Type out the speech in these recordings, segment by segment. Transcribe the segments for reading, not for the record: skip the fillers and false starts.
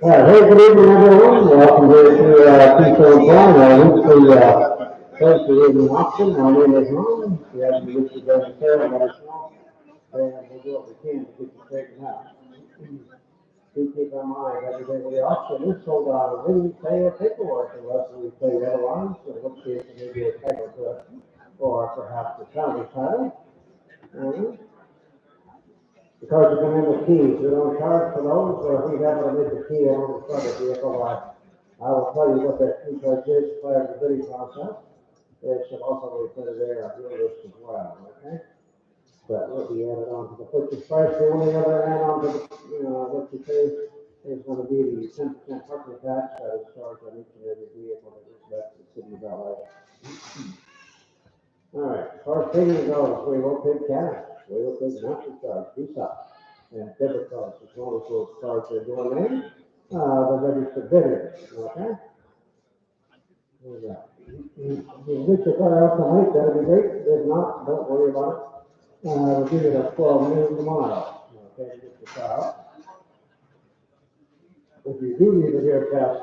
All right, hey, good evening, everyone. Welcome here to Keystone first evening auction. My name is Ron. If you have any issues during the sale, let us know. And we'll do what we can to get you straightened out. Do keep in mind, every day the auction is sold on lien sale paperwork unless we say otherwise, in which case it may be a title to it, or perhaps the county title. Because you come in with keys, we don't charge for those, or if we happen to miss the key on the front of the vehicle, I will tell you what that interest is prior to the bidding process. It should also be put there on your list as well, okay? But will be added on to the purchase price. The only other add-on to the, what you pay is gonna be the 10% parking tax that is charged on each and every vehicle that is left the city of LA. All right, as far as payment goes, we will take cash, we will take MasterCard, Visa, and debit cards, as long as those cards are your name, the registered bidder, okay? There you go. If you get your car out tonight, that'd be great, if not, don't worry about it. We'll give it a 12 noon tomorrow, okay, get your car out. If you do need it here past,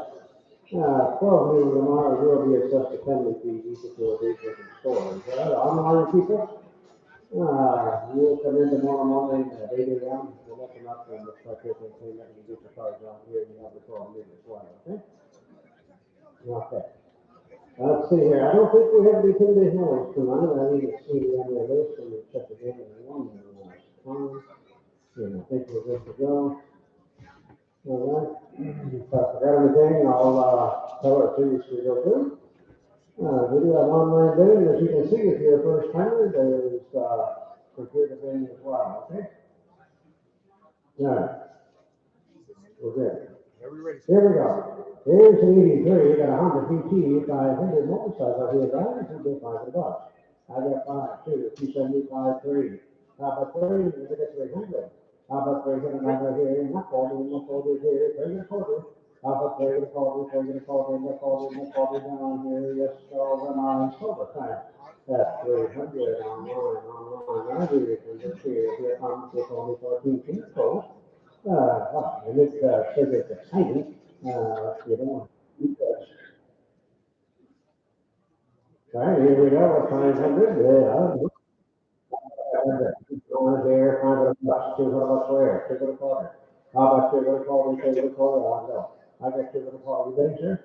12 noon tomorrow, you'll be assessed a penalty fee equal to a day's worth of storage. Online people, you'll come in tomorrow morning at 8 a.m. We'll open up and look like they can clean up and get your cars out here and you have the 12 noon as well, okay? Okay. Let's see here. I don't think we have any pending noise tonight. I need to see on the list and check again in one time. And I think we're good to go. All right. If I forgot anything, I'll tell it to you as we go through. We do have online bidding, as you can see, if you're a first timer, there's computer bidding as well, okay? All right. We're good. Here we go. Here's an 83, got a Honda PT, 500 motorcycle here, guys, who did $500. I got 5, 2, 275, 3. How about 3? We get 300. How about 300 over here? Not 40, not 40 here, 340. How about 340, 340, not 40, not 40 down here, yes, over 9, overtime. That's 300 online. I do it, and just here comes with only 14 people. And this says it's exciting, you know. All right, here we go, 500, yeah. There, $500, $200 where, $200. How about $200, $200, I got $200, you ready, sir?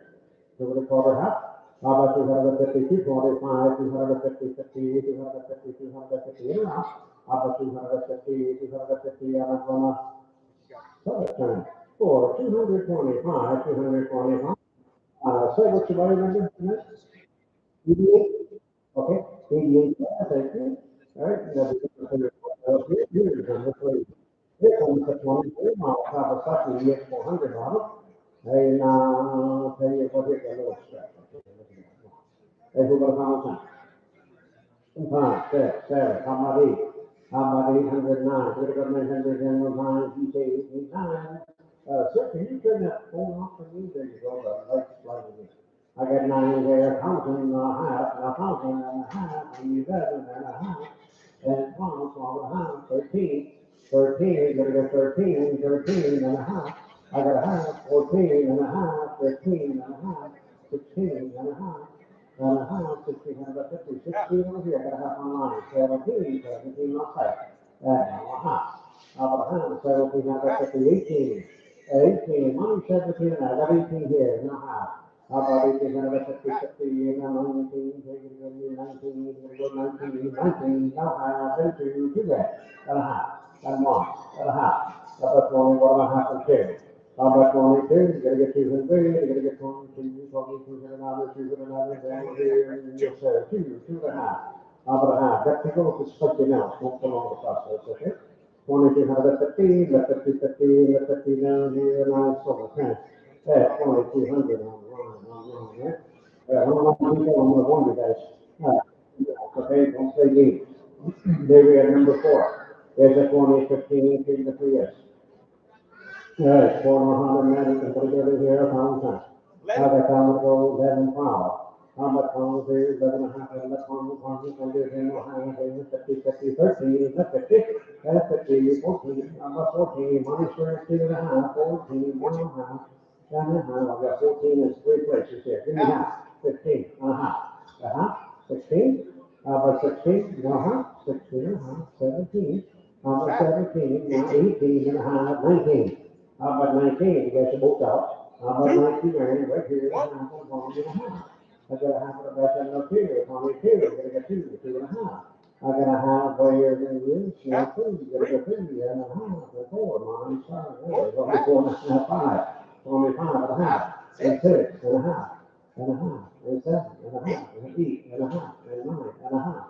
$200 half. How about 250, 225, 250, 50, 250, 250, in and out. How about 250, 250, and I'm gonna time for 225, 225. Say what's your body number? 88? Okay, 88, thank you. All right, now here's number 3. Here comes the 23 mile Kawasaki EX400 model. And I'll tell you what, here's a little strap. Hey, who got a final time? 5, 6, 7, how about 8? How about 809? We're going to go 909, you say 889. Sir, can you turn that phone off for me? There you go, the light's lighting. I got 9 there, 1,000 and a half, 1,000 and a half, 11 and a half, and 12, 12 and a half, 13, 13, gotta go 13, 13 and a half. I got a half, 14 and a half, 15 and a half, 16 and a half. And a half, 16, 150, 16 over here, got a half online, 17, 17 outside, and a half. How about a half, 17, 150, 18, 18, money 17, and I got 18 here, and a half. How about 18, 150, 50, and 19, 19, 19, 19, now I have 2 that, and a half, and 1, and a half. That's only 1.5 and 2. How about 22? You gotta get 2 and 3, you gotta get 22, 22 and another, 2 and another, down here, and yes, sir, 2, 2 and a half. How about a half? That can go to something else, won't go on the process, okay? 22, how about 50, the 50, 50, the 50 down here, and I so okay. Yeah, 2,200 on, yeah? Yeah, one of my people, I'm gonna warn you guys. Okay, don't play games. There we are, number 4. There's a 20, 15, 3 to 3 yes. Right, 490, and put it over here, pound time. How about pound go 11 pound? How about pound here, 11 and a half, and the pound, and there's in the hand, and 50, 50, 13, that's 50, that's 50, 14, number 14, money share 2 and a half, 14, 1 and a half, 10 and a half, I've got 14 in 3 places here, give me half, 15 and a half, 16, how about 16, no half, 16 and a half, 17, how about 17, now 18 and a half, 19. How about 19? You guys are both out. How about 19 grand right here? Half of one and a half. I got a half of the best end of 2. 22. You gotta get 2, 2 and a half. I got a half right here in the now 2. You gotta get 3 and a half. 4. Mine, sorry. There's only 4 and a half, 5. 25 and a half. and 6 and a half, and a half, and 7 and a half, and 8 and a half, and 9 and a half,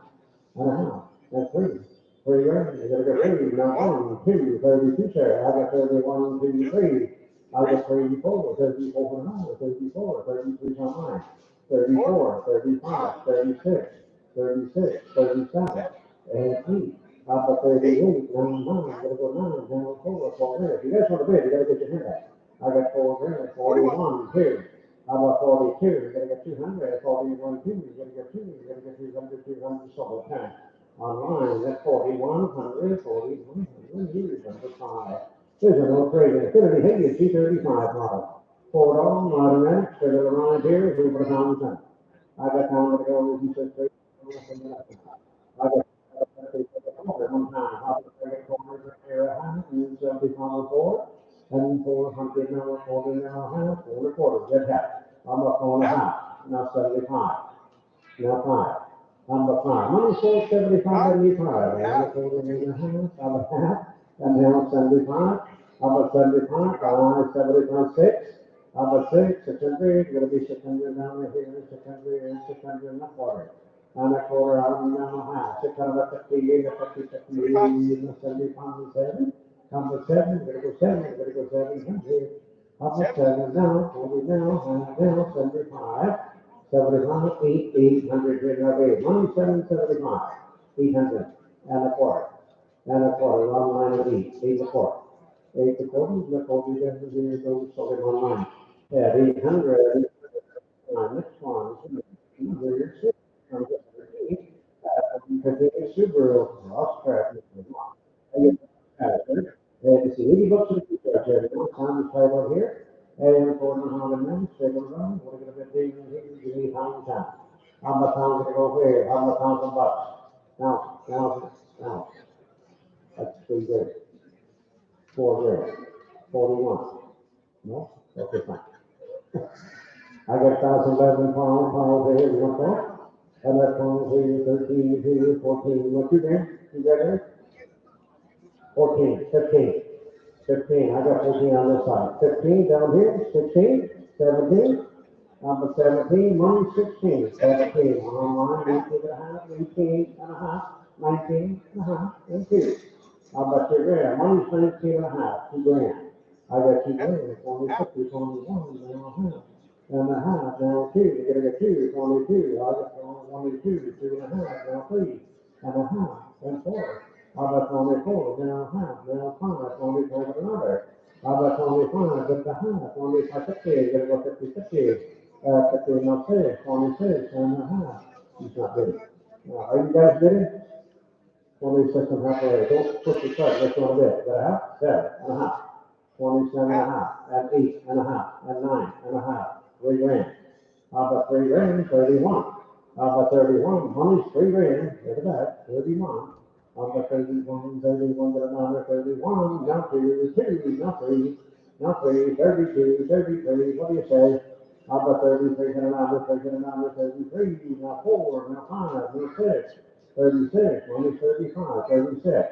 and a half, and 3. 3 grand, you gotta go 3, now 1, 2, 32 share, I got 31, 2, 3. I got 34, 34 for another, 34, 33 for mine, 34, 35, 36, 36, 37, and 8. Up to 38, now 9, gotta go 9, now 4 grand. If you guys want to bid, you gotta get your hand out. I got 4 grand, 41, 2. How about 42? You gotta get 200, 41, 2, you gotta get 2, you gotta get 200, 200, so much time. Online, that's 4100, 4100, here's number 5. There's a no trade in Infinity Hagen T35 model. $4 automatic, straight of the line here, we put it on the time. I got time to go, as you said, straight. I got one time, I was straight corner, area high, and 74, and 400 now, 40 now, half, 4 quarters, dead half. I'm up on a half, now 75, now 5. Number 5. Money sold 75, 75. And a quarter and a half, I'm a half, and now 75. I'm a 75, 75, 6. I'm a 6, 600, gonna be 600 down right here, 600 and 600 and a quarter. And a quarter, I'm now a half, 650, 50, 50, 75, 7. Number 7, gonna go 7, gonna go 700. Number 7 now, 40 now, half now, 75. 75, 800, money 775, 800, and a quarter, one line of 8 a quarter. 8 a quarter, the quarter, here goes, so in one line. At 800, next one, here, 6, because it's Subaru, lost track, it's 80 bucks a piece, Jerry, one time is right over here. And for the hundred minutes, take them run, we're gonna be taking give me time time. How much time gonna go here? How much time for bucks? Now, that's 3 grand, 4 grand, 41. No? Okay, fine. I got 1,011 pounds here, you want that? And that's pounds here, 13, here, 14, what you there? You got there? 14, 15. 15, I got 14 on this side. 15 down here, 16, 17. Number 17, money 16, 17, online, 18 and a half, 18 and a half, 19 and a half, and 2. How about 2 grand? Money's 19 and a half, 2 grand. I got 2 grand, 20, 21 and a half, now 2. You gotta get 2, 22. I got 22, 2 and a half, now 3 and a half, and 4. How about 24, now half, now 5, 24 with another. How about 25, get the half, 25, 50, you gotta go 50, 50. 50, now 6, 26 and a half. He's not bidding. Now, are you guys bidding? 26 and a half already. Don't push the start, let's go bid. Got a half? 7 and a half. 27 and a half, and 8 and a half, and 9 and a half. 3 grand. How about 3 grand? 31. How about 31? Money's 3 grand. Look at that. 31. How about 31? 31 to another 31. Now 2, 2, now 3. Now 3, 32, 33. What do you say? How about 33 to another 33? Now 4, now 5, now 6. 36. Money's 35, 36.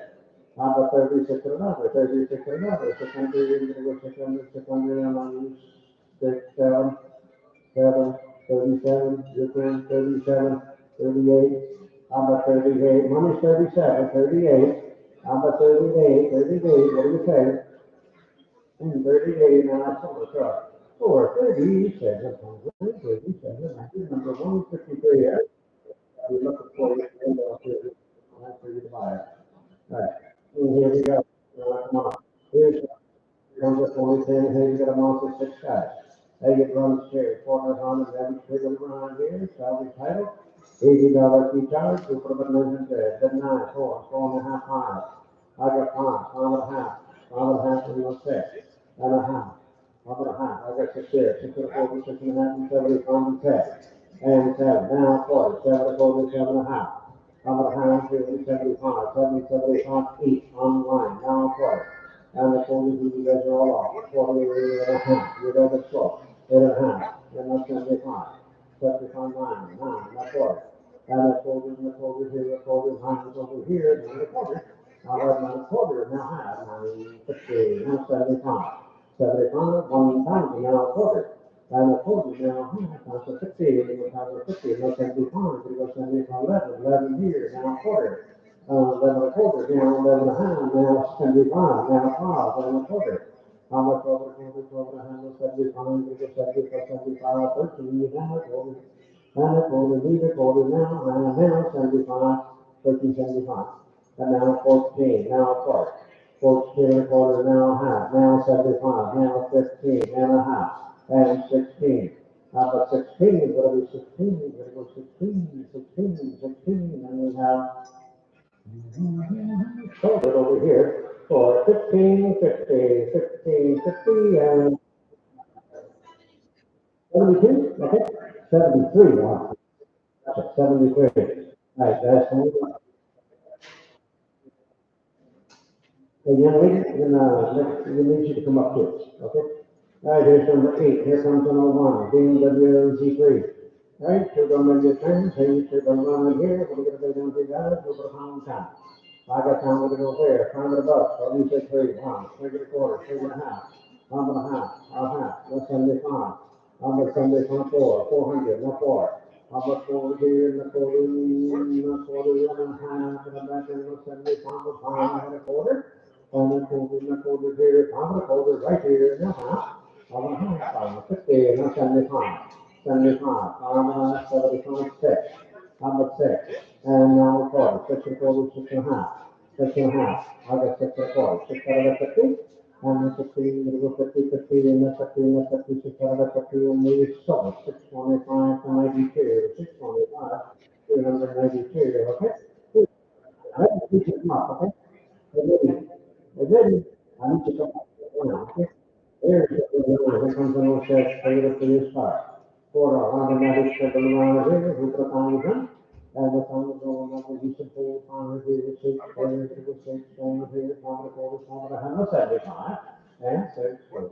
How about 36 to another 36 to another 600, you're going to go 600, 600, and 6, 7. 7, 37, different 37, 38, how about 38, money's 37, 38, how about 38, 38, what do you say? 38, now I saw the truck. 37, 37, I do number 153, you're looking for it, and I'll for you to buy it. All right, and here we go, come on, here's comes up only 10, here you got a monster 6 guys. They get run straight, $400 every trigger around here, salary title, $80 fee charge, we put them in legend there, then 9, 4 and a half, 5. I got 5, 5 and a half, 5 and a half, and 6, and a half, 5 and a half, I got 6 here, 6 and a quarter, 6 and a half, and 70, 5 and 10, and 7, now 40, 7 and a quarter, 7 and a half, 5 and a half, 75, 70, 75, 8, online, now 40. And the 40, you guys are all off, 40 and a half, you're over 12. 8 and a half, and that's 75, 75, 9, that's 40. And that's over, and that's over here, that's over, that's over here, and that's over. Now that's a quarter, now half, 9, 50, now 75, 75, 1,000, now a quarter. and a quarter now, times a 50, times a 50, no 75, we go 75, 11 here, now a quarter. 11 a quarter, now 11 a half, now 75, now 5, 11 a quarter. How much over, 12 and a half, 75, we go 75, 75, 13, you got a quarter. And a quarter, leave a quarter now, now 75, 13, 75. And now 14, now a quarter. 14 and a quarter, now a half, now 75, now 15, and a half, and 16. But 16 is going to be 16, we're going to go 16, 16, 16, and we have shoulder over here for 15, 50, 16, 50, and 72, okay? 73, wow. That's 73. Right, that's young lady, we need you to come up here, okay? All right, here's number 8. Here comes number 1, BMW Z3. All right, so don't make your friends. Hey, you should come around here. We're going to go down to $3. We'll put a pound time. I got time. We're going to go there. Time at a buck. So you say 3, 1, 3 and a quarter, 3 and a half, 1 and a half, a half, that's 75. How about 75, 400, not 4. How about 4 here, and a quarter, and a quarter, and a half, and a back, and a 75, a pound, and a quarter. And a quarter here, pound, and a quarter right here, and a half. How about a half, 50, and a 75. 75, 75, 6. How about 6? And now a quarter, 6 and a quarter, 6 and a half. 6 and a half. I got 6 and a quarter. 6 out of the 50. And the 50, you're going to go 50, 50, and the 50, and the 50, 6 out of the 50, and we sold 625 to 92. 625, 392, okay? I need you to come up, okay? Ready? Ready? I need you to come up. Okay? Here comes the no set, favorite for your start. For a automatic second round here, who put on and the time go on the decent full time here, 6, 4, 6, 7, here, pound of quarter, pound of a half, 75, and 6, 4,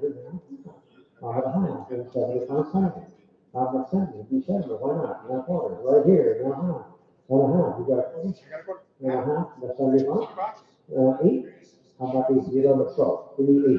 pound of a half, and 75 cents. Pound of 70, December, why not? Now quarter, right here, now half, and a half, you got a quarter, and a half, that's 75, 8, how about these, you don't know, give me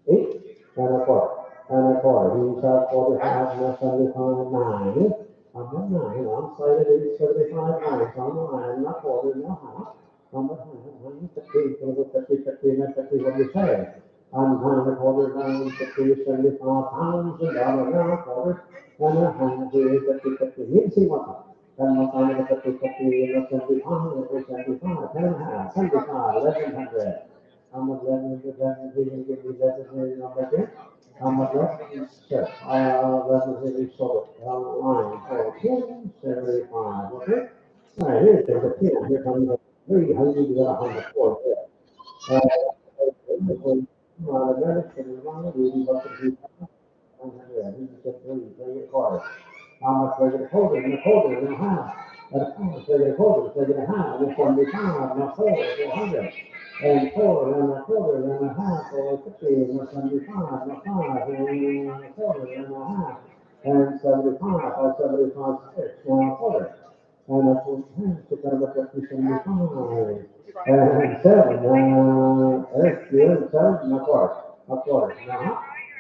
8. 8 and a quarter, and a quarter. He's out 45, and 75, 9. I'm at 9. I'm slated 8, 75, 9. So I'm a 9, not quarter, not half. I'm at 9, 50, going to go 50, 50, and 50. What do you say? I'm 9 and a quarter, 9, 50, 75 pounds, and dollars, and a quarter, and a half, 50, 50. You can see what's up. Then we'll find it 50, 50, and 75, and 75, 10 and a half, 75, 1100. How much revenue did that give you that number here? How much revenue? Sure. Revenue sold line for 1075. Okay? All right, here's the 10. Here comes the 300 to 104. How much they're going to hold it, and the quarter, and a half. And a quarter, they're going to hold it, they're going to have, and 75, and a 400. And 4, and a quarter, and a half, or 50, and a 75, and a 5, and a quarter, and a half. And 75, or 75, 6, and a quarter. And a 6 out of 50, 75. And 7, that's good, 7, and a quarter. A quarter, and a half.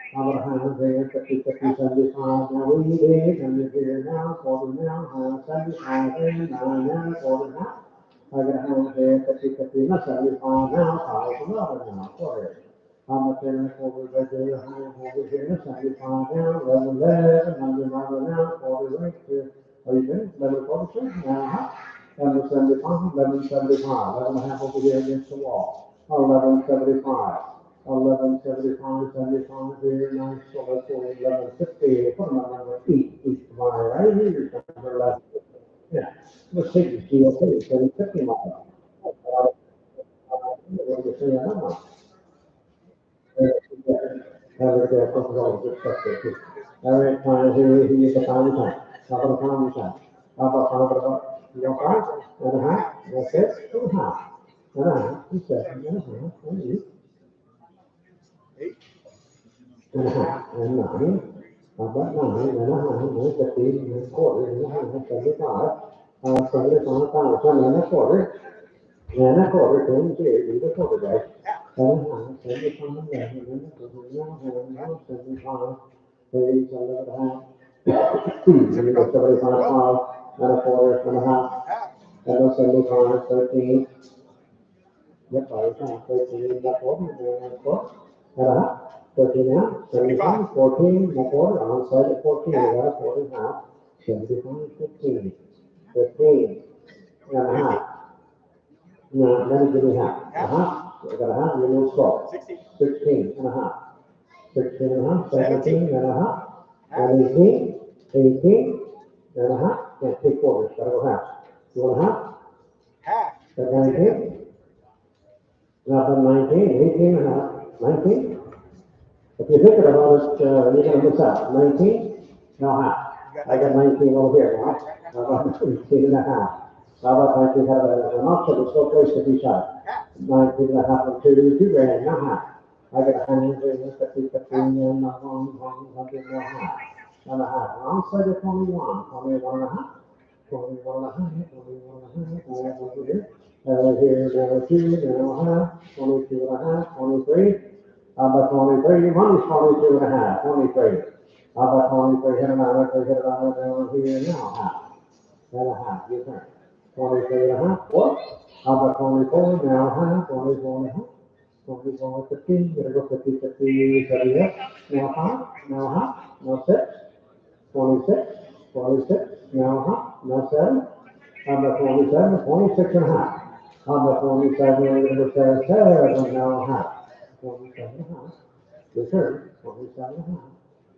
I'm gonna have there 50, 50, 75, now we did, and if you're now, quarter now, 75, and 9, and a quarter now. I got have there 50, 50, not 75 now, 5, now, quarter. How much in a quarter, right there, over here, 75 now, 11, 11, now, quarter right there. Are you finished? 11, quarter, now, 11, 75, 11, 75, 11 and a half over here against the wall. 11, 75. 1175, 75 here, nice, so let's go 1150, put them on number 8 mile, right here, number 11. Yeah, let's take the GOP, 750 miles. What do you say, I don't know. All right, fine, here's the pound time. How about a pound time? How about pound about, you know, 5 and a half, that's it, and a half, and a half, 7 and a half, and 8. And a half, and 9, about 9, and a half, and 15, and a quarter, and a half, 75, 75,000, and a quarter, and a quarter, 22, and a quarter, guys. And a half, 75, and a quarter, and a half, 75, Three, 7.5. And you go 75, and a quarter, and a half. And a 75, 13. Yep, I was 13, and a quarter, and a quarter. And a half. 13 now, 75, 14, and a quarter, onside at 14, we got a quarter and a half. 75, 15, 15, and a half. Now, then give me half. A half, I got a half, you move slow. 16 and a half. 16 and a half, 17 and a half, and 18, 18 and a half. Can't take quarters, gotta go half. You want a half? Half. At 19? Now then 19, 18 and a half, 19. If you're thinking about it, you're gonna miss out. 19, no half. I got 19 over here now. How about 18 and a half? How about 19 have an option, it's no place to be shot. 19 and a half and 2 grand, no half. I got 100, 50, 15, and 100 and a half. And a half. And outside of 21, 21 and a half. 21 and a half, 21 and a half, over here. Here, now 2, now a half, 22 and a half, 23. How about 23? Money's 22 and a half, 23. How about 23? Hit another, down here, now half. And a half, you turn. 23 and a half, what? How about 24? Now half, 24 and a half. 24, 15, gonna go 50, 50, 30 up. Now 5, now half, now 6. 26, 26, now half, now 7. How about 27? 26 and a half. How about 27? Number 7, now half. 27 and a half. Yes, sir. 27 and a half.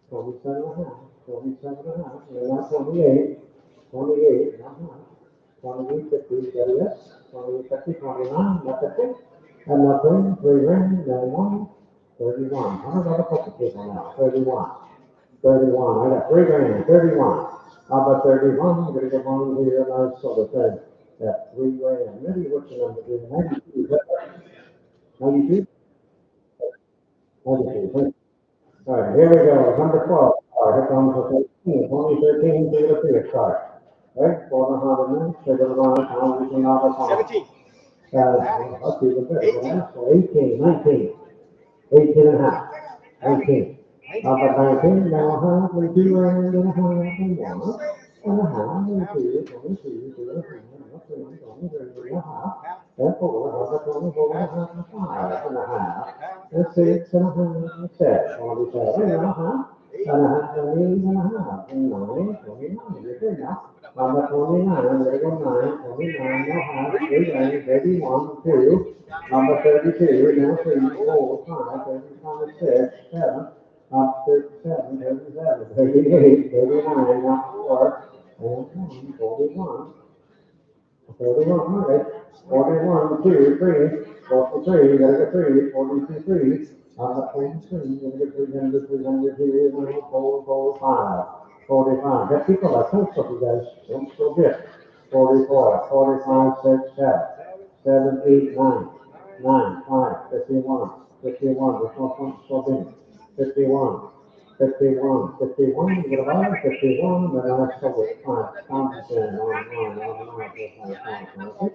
27 and a half. 27 and a half. And now 28. 28, now half. 28, 50, yes. 28, 50, 29, not 50. And nothing, 3 grand, now 1. 31. How about a couple people now? 31. 31. I got 3 grand, 31. How about 31? I'm gonna get one here, and I sort of said that 3 grand. Maybe what's the number? 92. Is that right? 92? 92. All right, here we go. Number 12. All right, here comes the 13. 2013, give it a 3 start. Right? 400 minutes. Take it around. We can knock it on. 17. That's even better. Yeah? So 18, 19. 18 and a half. 19. How about 19? Now a half, and 2 grand, and a half, and 1. And a half, and 2, 22, 2 and a half, and 3, 23 and a half. And 4, how about 24 and a half, and 5 and a half. And 6 and a half, and 7, 27 and a half. And a half, and 8 and a half, and 9, 29. You're good now. How about 29? There you go, 9, 29, now half, 3 grand, 31, 2. How about 32? Now 3, 4, 5, 35, 6, 7. 37, 37, 38, 39, now 4, and 41. 41, all right. 41, 2, 3, 43, gotta get 3, 42, 3. 43, gotta get 300, 300 here, now 4, 4, 5. 45. Got people that think so, you guys. Don't so good. 44, 45, 6, 7. 7, 8, 9. 9, 5, 51. 51, there's no point so big. 51. 51, 51, you get a line, 51, then I still get 5, constant, on, okay?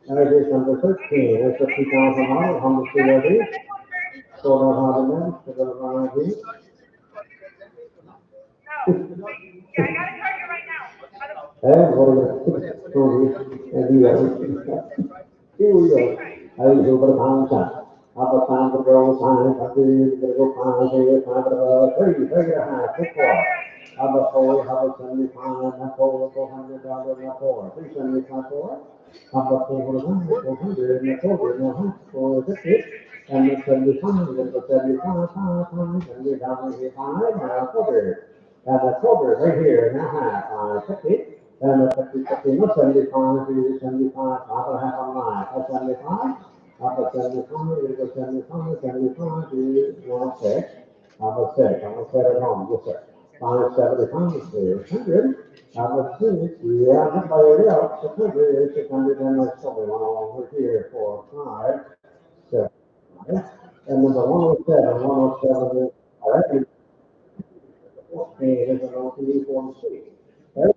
And it is number 13, it's 50,000 miles, how much do you do? So now how to manage, so then around here. And what are the stories, and you here we go. I will do the pound shot. Up a pound to go, time, up to go pound, here, time to 3, 3 and a half, 4. Up a 4, up a 75, and 4, $400, and 4, 375, 4. Up a 400, 400, and 4, 450. And the 75, and the 75, 5 times, and we're down here 5, now quarter. And the quarter right here, now half, 50. And the 50, 50, no 75, 75, 5 and a half on 9, 75. Up at 75, we go 75, 75, to 106. Up at 6, I'm gonna set it home, yes sir. 575, 600. Up at 6, yeah, everybody else, 600, 600, and let's go over here for 5, 7, 5. And number 107, 107 is, all right, 14 is an OT 46. Right?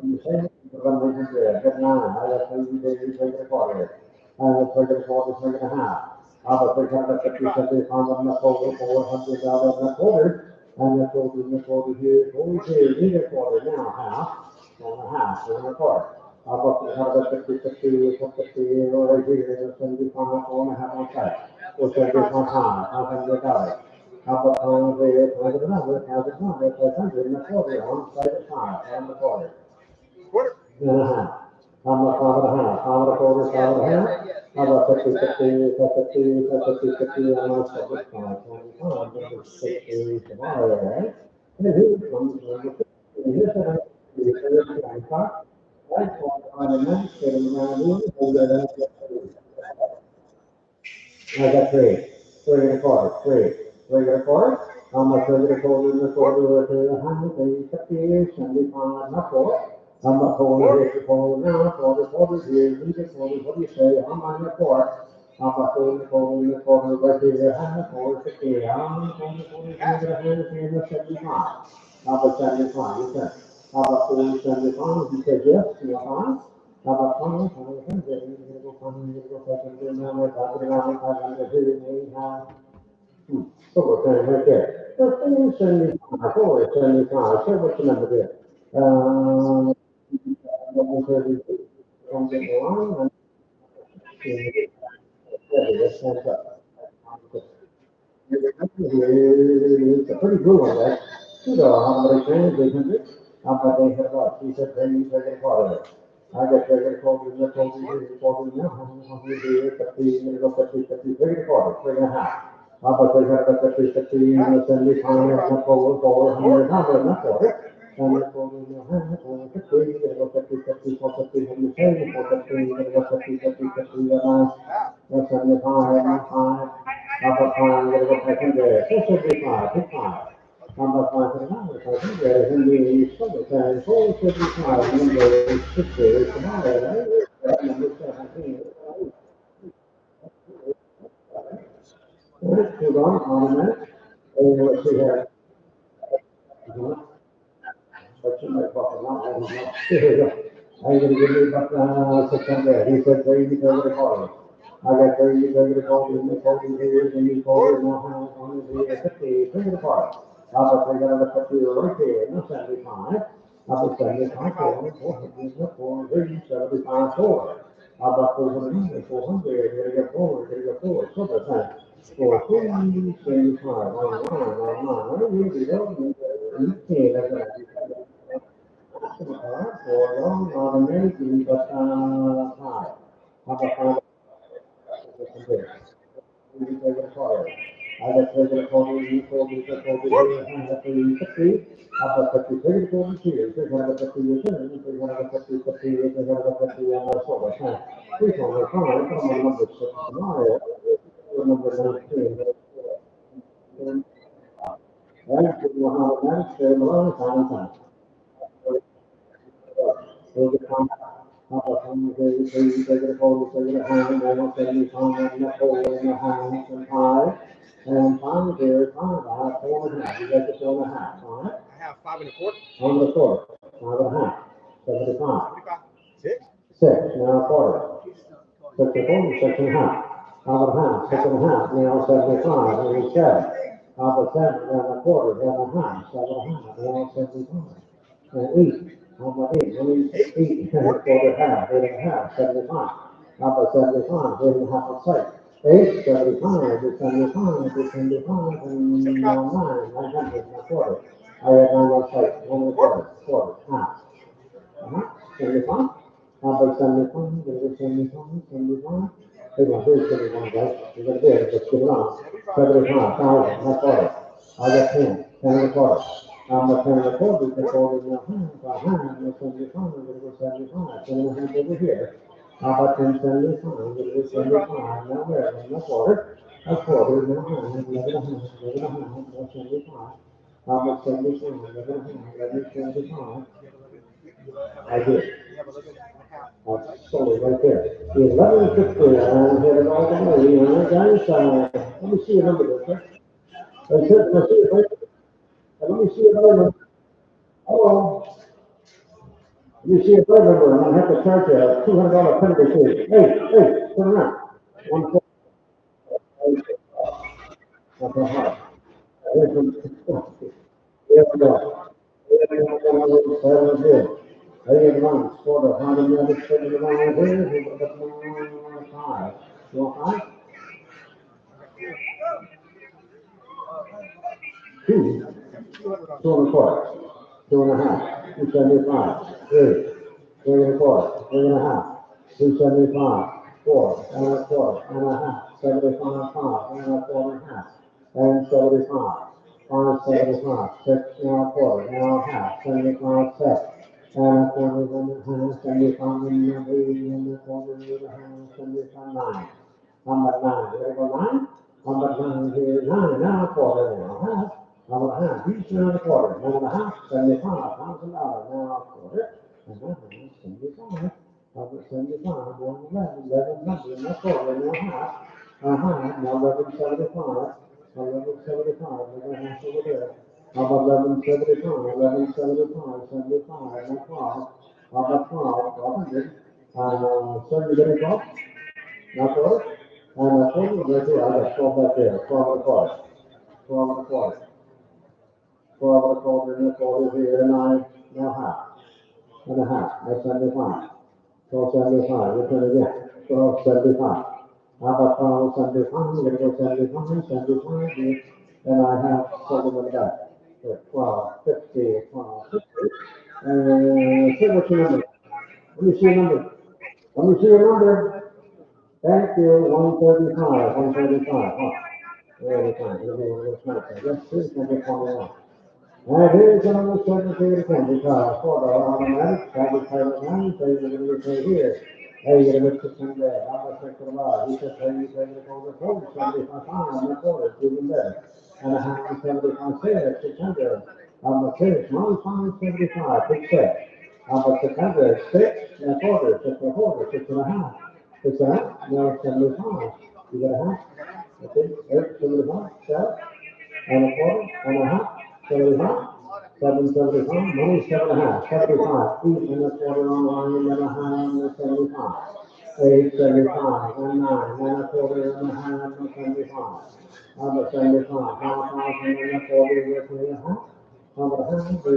You say, good 9, I got 3 days, take it quarter. And it's like a quarter, 3 and a half. Out of 350, 75 on the quarter, $400 on the quarter. And the quarter here, need a quarter now, half, and a half, and a quarter. About the 50, or here, 75, or a half on side. Or 75 pounds, how can you got it? How about on the, another, 500, and a quarter, on side of five, and a quarter. And a half. How about five and a half, five and a quarter, five and a half? How about 50, 50, and a 75, 25, number 60, tomorrow, right? And here comes number 50. And here's what I thought. I thought on a night, sitting around here, and then I got three and a quarter, three and a quarter. How much are you quarter in the quarter to the 150, 75, not four. How much quarter is the quarter now, quarter here, leave it quarter, what do you say, how much a quarter? How much quarter in the quarter, right here, 150, how many quarter, 175. How about 75, you said. How about 75, you said yes, you're fine. How about 20, 20, you're gonna go 20, you're gonna go 50, now we're talking about 500, so we're saying right there. So 475, 475, so what's the number there? 32. From the line, that's up. It's a pretty good one, right? You know, how many fans they can do? How about they have what? He said, they need to get part of it. I got regular quarter, the quarter, now, how many do 50, you know, 50, 50, regular quarter, three and a half. How about they have the 50, 50, you know, 70, not forward, 100, not quarter. And the quarter, you know, 50, you know, 50, 50, 450, 110, 450, you know, 50, 50, 50, that's 75, 5. How about five, we're gonna go 500, 475, 55. How about 500, 500, and the summertime, 475, number 60, tomorrow, right? Number 17. Let's move on a minute. And let's see here. But you might talk about, I don't know. Here we go. I'm gonna give you about, 600, he said, where you go to the car. I got 30, you go to the car, and the car, and you call, now, on the 50, bring it apart. How about they got a 50 right there, no 75. How about 75, 400, 75, 4. How about 400, 400, you gotta get forward, you gotta get forward, so that's that. 475, I really don't, you can't, that's right. For long automatically, but high. How about we take a photo? I got taken a photo, you told me to photo here, I have to 50. How about 50, take a photo here, take one of the 50 years, take one of the 50, 50 years, take one of the 50 years, so that's fine. Please don't have fun, come on, number 6 tomorrow. Number 19. Right, you know how that's, Malone, time. Take it from you take it hold, take it a hand, and I'll send you time and a hold in your hand and tie. And time there, time, I have 4.5. You got the 4.5, all right? I have 5 and a quarter. On the quarter, 5.5. 75. 6. 6, now a quarter. 6 and a quarter, 6.5. 5.5, 6.5, now 75, and it's 7. 7, and a quarter, 7.5, 7.5, now 75. Eight, how about eight? Eight, quarter half, 8.5, 75. How about 75? 8.5 of sight. 8, 75, it's 75, it's 75, and 900, a quarter. I have 9 of sight, 1 and a quarter, half. 75. How about 75? There's a 75, 75. Hey, my here's 75, guys. You're gonna do it, let's get it on. 75,000, not quarter. I got 10, 10 and a quarter. The 10 and a quarter, you can fold it in a hand, by hand, and 75, I'm gonna go 75, 10 and a half over here. How about 10, 75, I'm gonna go 75, now where, no quarter. A quarter, no hand, 11 and a half, 11 and a half, no 75. How about 75, 11 and a half, 11, 75. I did. Absolutely, right there. The 1150, I had it all the way, you know, guys, let me see a number there, okay? Let's see if let me see if I remember. Hello, let me see if I remember, I'm gonna have to charge you a $200 penalty fee. Hey, turn around. One, four, okay, hard. Here we go. Hey, one, quarter, how many minutes for the line here? We've got 5. You want 5? 2. 2 and a quarter. 2.5. 275. 3. 3 and a quarter. 3.5. 275. 4 and a quarter. 75. 5. And a quarter and a half. And 75. 575. 6 and a quarter. And a half. 75 cents. And a quarter and a half. 75 and a 3 and a quarter and a half. 75 9. Number 9. You ready for 9? Number 9 here. 9. Now a quarter and a half. Number half, each and a quarter, $1.5, $75,000, now a quarter, and a half, 75, number 75, 111, 11 number, and a quarter, and a half, now 1175, 1175, and a half over there, number 1175, 1175, 75, and a 12, number 12, 100, 70, get it off, now quarter, and a quarter, right here, I got 12 back there, 12 and a quarter, 12 and a quarter. 12 and a quarter and a quarter here, 9 and a half, that's 75. 1275, return again, 1275. How about 1275, we're gonna go 75, 75, and I have something in the back. 12, 50, 12, 50. Say what's your number? Let me see your number. Let me see your number. Thank you, 135, 135. Oh, very fine. Let's make it. Let's see if we can get 21. And here's another secretary again, because for the automatic, that was title 9, so you're going to say here. Hey, you're going to put some there. I'm going to check it out. He said, hey, you're going to go to 75 pounds, I'm going to even better. And I have to 75 shares, 600. I'm going to say, 175, big check. I'm going to 600, 6 and a quarter, 6 and a quarter, 6 and a half. 6 and a half, now 75. You got a half? Okay, 8, 75, 7 and a quarter, and a half. 75, 775, money 7.5, 75, each and a quarter on line and a half, and 75, 8, 75, and 9, and a quarter and a half, and 75, number 75, 1,000 and a quarter, with a half, number half, 75,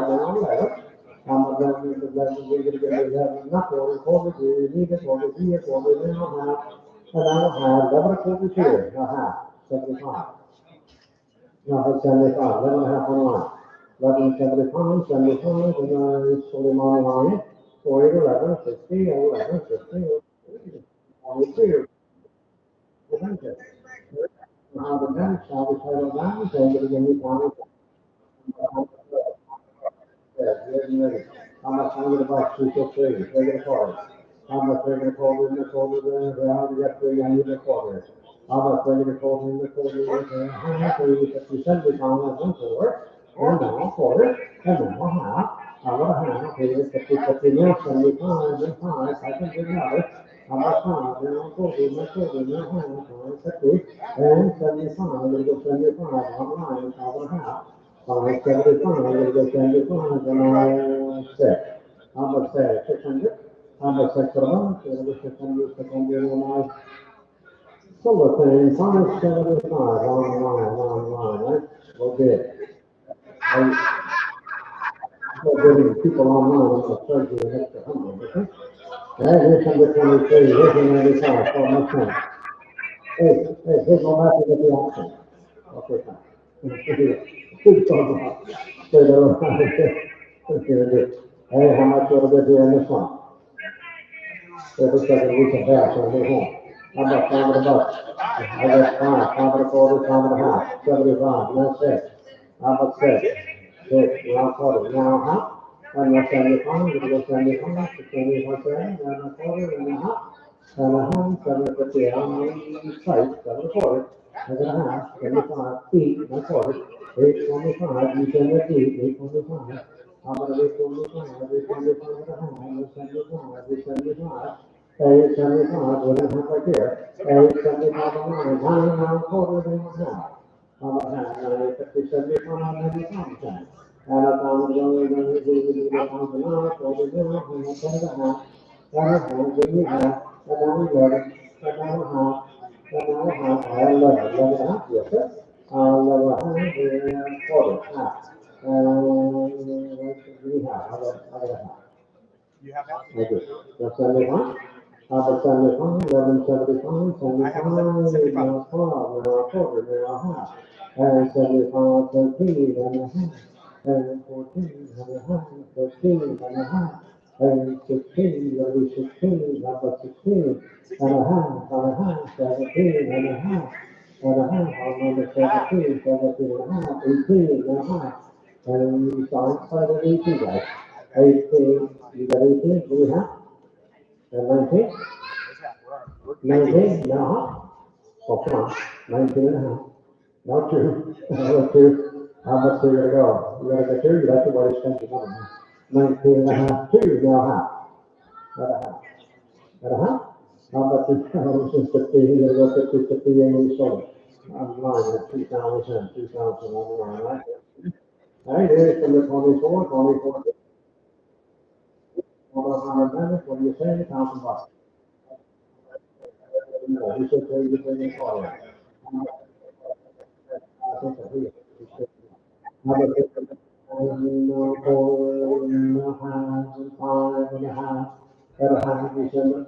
and 11, number 11, we're going to get 11, not quarter, we need a quarter, here, quarter, and a half, and I have 11 quarters here, a half, 75. Number 75, 11 and a half on line. 11, 75, 75, and it's only my line. 40, 11, 60, 11, 50, 22. Now the next, I'll be titled down, so I'm going to give me time. Ready. How much I'm going to buy 263, take it apart. How much they're going to call in the quarter there, how do you get 300 a quarter? How much they're going to call in the quarter there, how much are you get 70 pounds one quarter, and now a quarter, and now a half, how about a half, here is 50, 50, now 75, and 5, I can do another. How about 5, now 40, now 40, now half, 50, and 75, I'm going to go 75, online, how about a half? 575, I'm going to go 75, and 6. How much there? 600? How much 6 for a month? 600, 600, and solar thing, 575, online, right? Well, good. We're getting people online on the surgery an extra 100, okay? Right, here's number 23, here's number 95, for my friend. Hey, go back and get the option. Okay, fine. Keep going on. Stay there. Okay, hey, how much will it be in this one? Every second we can pass on the way home. How about 5 I got 5, 5 and a quarter, 5 and a half, 75, now 6. How about 6? 6, now a quarter, now a half. And now 75, we go 75, 75, 7 and a quarter, and a half. And a half, 750, I'm tight, 7 and a quarter. And a half, 75, 8 and a quarter, 825, you send it 825. How about 825, 825 and a half, 875, 875. 875, we're gonna have right here. 875 on line, 9 and a quarter, and a half. How about that? 950, 75, and a half. And a thousand, $1,000, $1,000, $40, and a half. And give me half, and now 11, and now a half, and now a half, and 11, 11 and a half, yes, sir. Lower half, quarter, half. Give me half, I got a half. You have that? I do. That's 75. About 75, 11, 75, I have 75, 75. now 12, now a quarter, now a half. And 75, 13 and a half. And 14 and a half, 13 and a half. And 16, gonna be 16, how about 16 and a half, and a half, 17 and a half. And a half, on number 17, 17 and a half, 18 and a half. And you saw inside of 18, guys. 18, you got 18, do you have? And 19? Where's that? We're 19, now, oh, come on, 19 and a half. No two, no two. How much are you gonna go? You gotta go two, you have to wait extension on it. 19 and a half, two, now half. Got a half. Got a half? How about this, this is 50, you gotta go 50, 50, and you sold it. I'm lying at 2,000, 2,000, I'm lying, right? Hey, there's from the 24, 24, 100 minutes, what do you say, $1,000? No, he said, you bring your car in. I think that he, how about this, no, 4.5, and 5.5, got a half, you said, 5.5,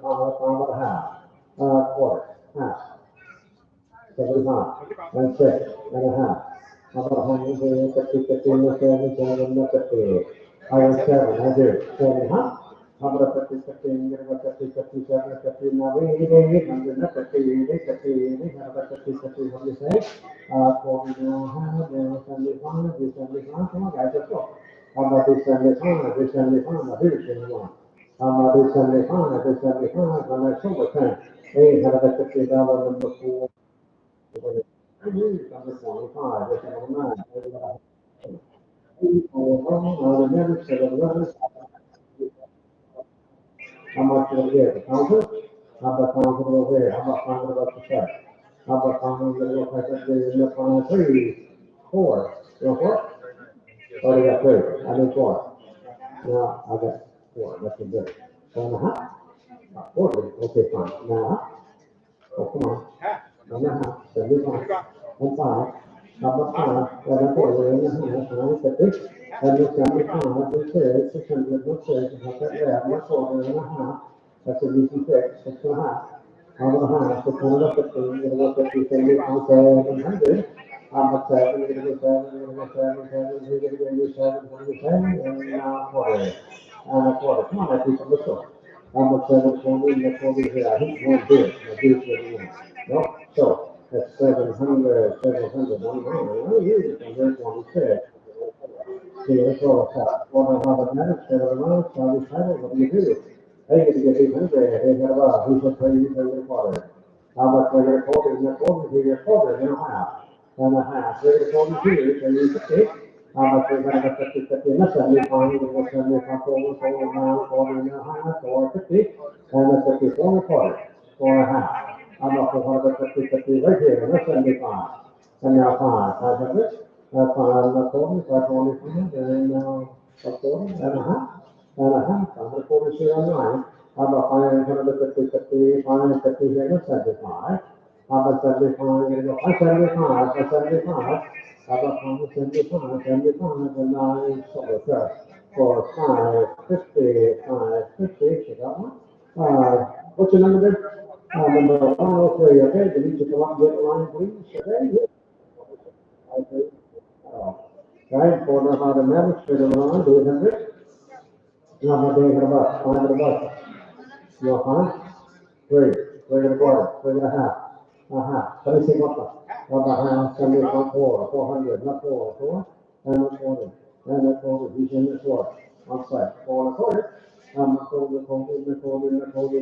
quarter, half, 75, and 6.5. How about 100, 50, 50, and 7, 7, 50. I was 7, I do, 7, huh? How about 50, 50, and 50, 50, 7, 50, now 80, 100, 50, 80, 50, 80, how about 50, 50, what do you say? 40, now, 75, 75, come on, guys, let's go. How about this 75, this 75, now here's 71. How about this 75, this 75, and that's over 10. Hey, how about $50, number 4? Number 25, that's number 9. The minutes, the letters, how much will get? The counter? How about counter over here? How about counter about the check? How about counter look like the on 3, 4? You know what? Oh, they got 3. I need 4. Now I got 4. That's a good. 4.5? 4. Okay, fine. Now, oh, come on. 1.5. 75. And 5. Number 5. And a quarter and a half. And 50. And the 75. And 6. 600. And 6. And that's it there. And a quarter and a half. That's a decent 6. 6.5. How about a half? 650. You're going to go 50. 700. How about 7? You're going to go 7. You're going to go 7. 7. You're going to go 7. 7. And now a quarter. And a quarter. Come on, I think I'm listening. How much 720? And the 20 here. I think one bid. I do it. No, so that's 700, 700, oh, here's 126. See, that's all it's at. Well, how the minutes, 7 months, how we title, what do you do? Hey, you get 800, they got about, who's going to pay you for your quarter? How much they're going to quote it, and they're quoting to your quarter, and a half, and a half. They're going to quote you, so you get 50. How much they're going to get 50, 50, and that's 75, you're going to send me from 4, 4, now, 40 and a half, 450, and that's 50, 4 and a quarter, 4 and a half. I'm up to 150, 50 right here, and that's 75. And now 5, 500, 5 and a quarter, 525, and now a quarter, and a half, and a half, 140, on 9. How about 550, 50, 550 here, and 75. How about 75, and 575, 575. How about 575, 75, and 9, so it's for 550, 550, so that one. What's your number there? Number 103, okay, can you come up and get the line, please? Okay, okay. Right, for the how the minutes, for the line, 800. Now, what day about? 500 bucks. You fine? 3, 3 and a quarter, 3 and a half. Let me see what the, half, 74, 400, not 4, 4, and a quarter, and a quarter, he's in the quarter. On site, 4 and a quarter. A quarter,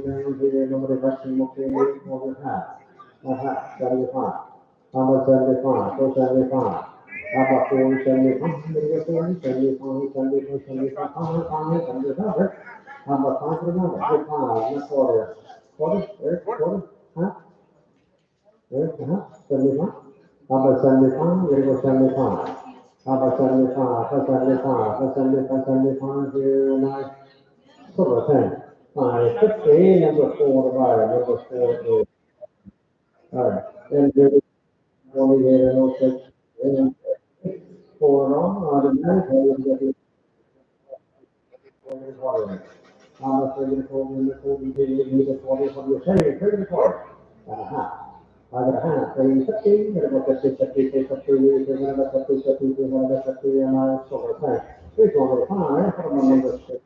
down here, nobody question, okay, quarter, half. A half, 75. How about 75, 475? How about 40, 75, 40, 75, 75, 75, 500. How about 5 remember? Good 5, not quarter. Quarter, quarter, huh? There, 75. How about 75? Here goes 75. How about 75? 75, 75, 75, here, nice. Sort of 10. 50, number 4 to buy, number 4 is, all right. And 2806, and 4 on, automatic, water. How much are you going to hold you need a 40 from your savings, take the card. And a half. I got a half, so you 50, you're going to get 50, 50, 50, you're going to get 50, 50, you're going to get 50, and I sort of thing. We're going to find, from the number 6,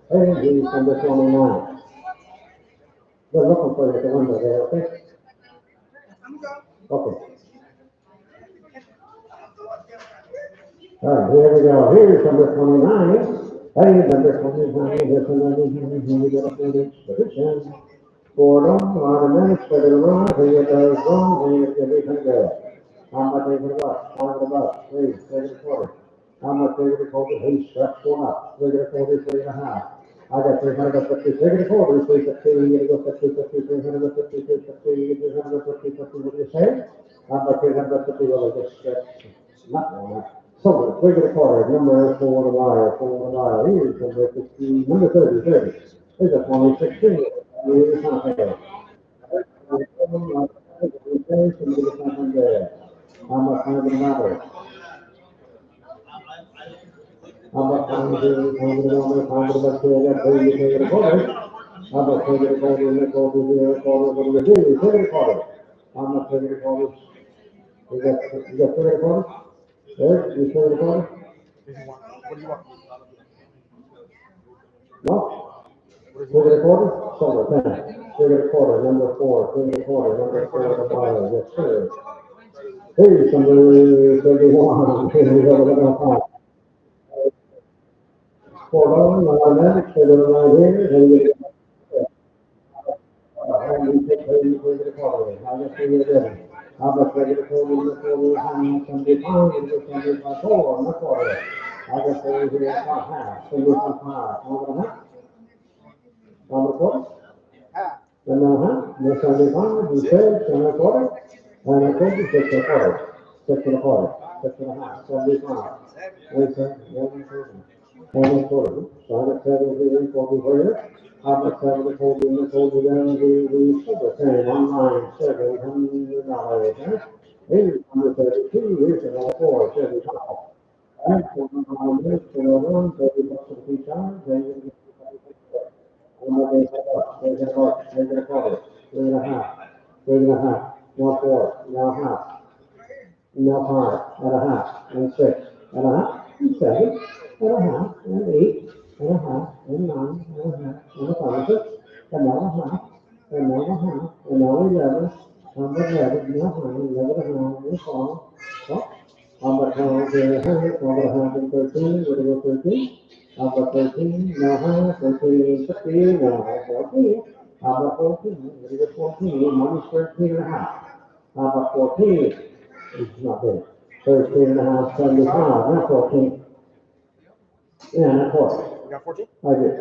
and he's number 29. They're looking for you at the window there, okay? Okay. All right, here we go. Here's number 29. Hey, number 29. This one, we got a position. Fordham, automatic, set it around, here it goes wrong, here everything goes. How much is it about? Five it about, three, take it a quarter. How much is it a quarter? He struck one up, take it a quarter, 3.5. I got 350, take it a quarter, 350, you gotta go 50, 50, 350, 50, 350, 50, what do you say? How much 350, well, I just stretched, nothing on that. So, take it a quarter, number 4 to wire, 4 to wire, here's number 15, number 30, 30. Here's a 2016. Here's something. I'm a kind of matter. I'm a kind of What do you want? No? Figure a quarter? Silver, 10. Figure a quarter, number 4. Figure a quarter, number 4 to fire. Yes, sir. Here's number 31. Here we go, we're gonna find. $4, automatic, set it right here, and you get figure a quarter. How much figure it in? How much figure a quarter, how much can be found, and it's gonna be by 4 and a quarter. I guess they here about half, so this is 5. How about half? How much quarter? And now, this 75, you said, 7 and a quarter, and I told you 6 and a quarter, 6 and a quarter, 6 and a half, 75. Wait, sir, 7 and a quarter, so I got 7 for you. How much 7 and 40, and I told you then, we said the same, online, $700, huh? Here's number 32, here's another 4, 75. That's $1, $30 for 2 times, I'm not going to take it apart, take it apart, 3.5, 3.5, now 4, now half, now 5.5, and 6.5, and 7.5, and 8.5, and 9.5, and 5, and now a half, and now a half, and now 11, number 11, now 11.5, and 12, well, number 12, number 12, and 13, we're going to go 13. Number 13, now 13, 15, now 14. Number 14, we get 14, minus 13 and a half. Number 14 is not there. 13 and a half, 75, now 14. Yeah, and a quarter. You got 14? I did.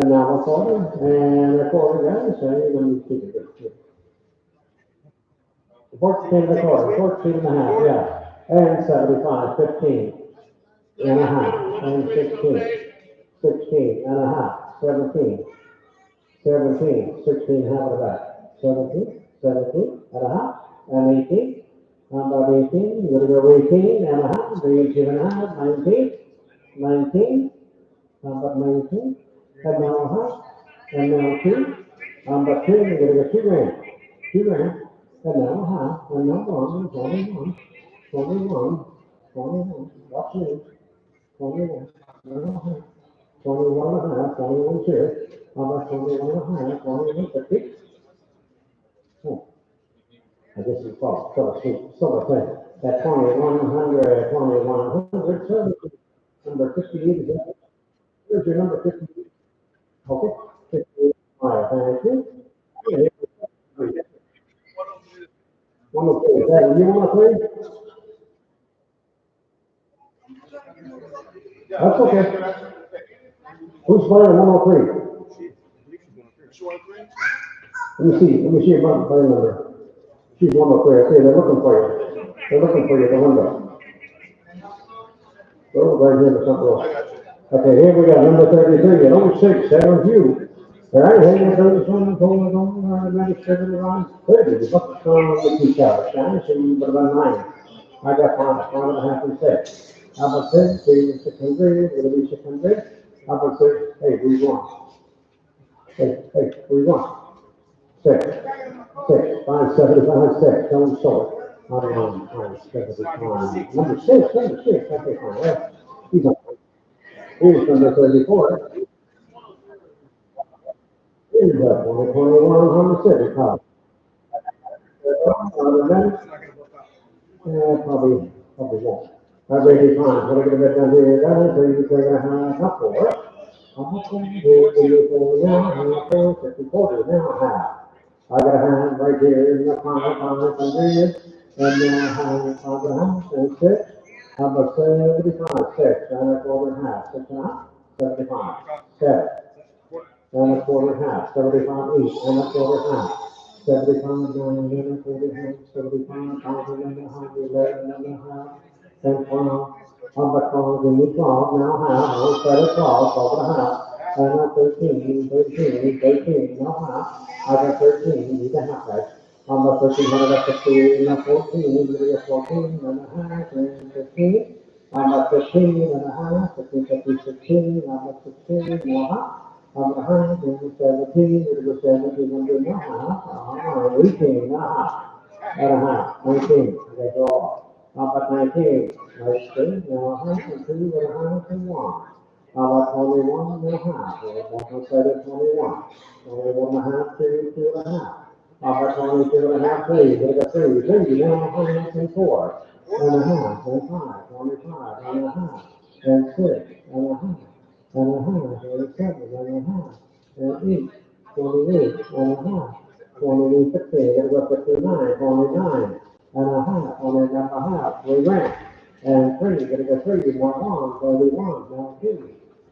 And now a quarter, and a quarter, yeah, so let me see it. 14 and a quarter, 14 and a half, yeah. And 75, 15 and a half, and 16. 16 and a half, 17, 17, 16, half of that, 17, 17 and a half, and 18, about 18, you're gonna go 18 and a half, 18 and a half, 19, 19, about 19, and now a half, and now 2, about 2, you're gonna go 2 grand, 2 grand, and now a half, and now 1, 21, 21, 21, watch me, 21, and a half. 21 and a half, 21 shares, about 21 and a half, 21, 50. Oh, I guess it's false, so I say, that 2100, 2100, so number 58 is that, here's your number 58, okay, 58, thank you. 103, is that you 103? That's okay. Who's player 103? Let me see your phone number. She's 103, okay, they're looking for you. They're looking for you at the window. Oh, right here, there's something else. Okay, here we got number 33, and only 6, that was you. All right, here goes one going on, registered around 30, what's going on with each other, guys, and what about mine? I got five and a half and six. How about this, 600, it'll be 600, how about this, hey, we won, hey, we won. Six, 575, six, don't show it. I'm 75. Number six, okay, fine, well, he's on. Here's number 34. Here's up, 121, 175. Other than, probably won't. Already fine, what are we gonna get down here, that is, we're gonna have up for it. I'm not going to do it now, I'm not going to 50 now, half. I got a hand right here in the five and then I have five and a half, and six. How about 75, six, and a quarter and a half, six and a half, 75, seven, and a quarter and a half, 75 each, and a quarter and a half. 75, nine, and a quarter and a half, 75, thousand and a half, 11 and a half, and 12. How about 12, give me 12, now half, one set of 12 and a half. And a 13, now half. I got 13, need a half right. On the 13, I got 15, and 14, give me a 14 and a half, and 15. I'm at 15 and a half, 15, 15, 16, I'm at 16 and a half. I'm at 17, it was 17 and a half, 18 and a half, and a half, 19, I got draw. I'm at 19, nice thing, now a half, and 2 and a half, and 1. I'm at 21 and a half, one side of 21, 21 and a half, 2, 2 and a half. I'm at 22 and a half, 3, get a 3, 3, now a half, and 4 and a half, and 5, 25 and a half, and 6 and a half, and a half, and 7 and a half, and 8, 28 and a half, 28, 50, there go 59, 29 and a half, 29 and a half, we ran, and 3, gonna go 3, more 1, 31, now 2,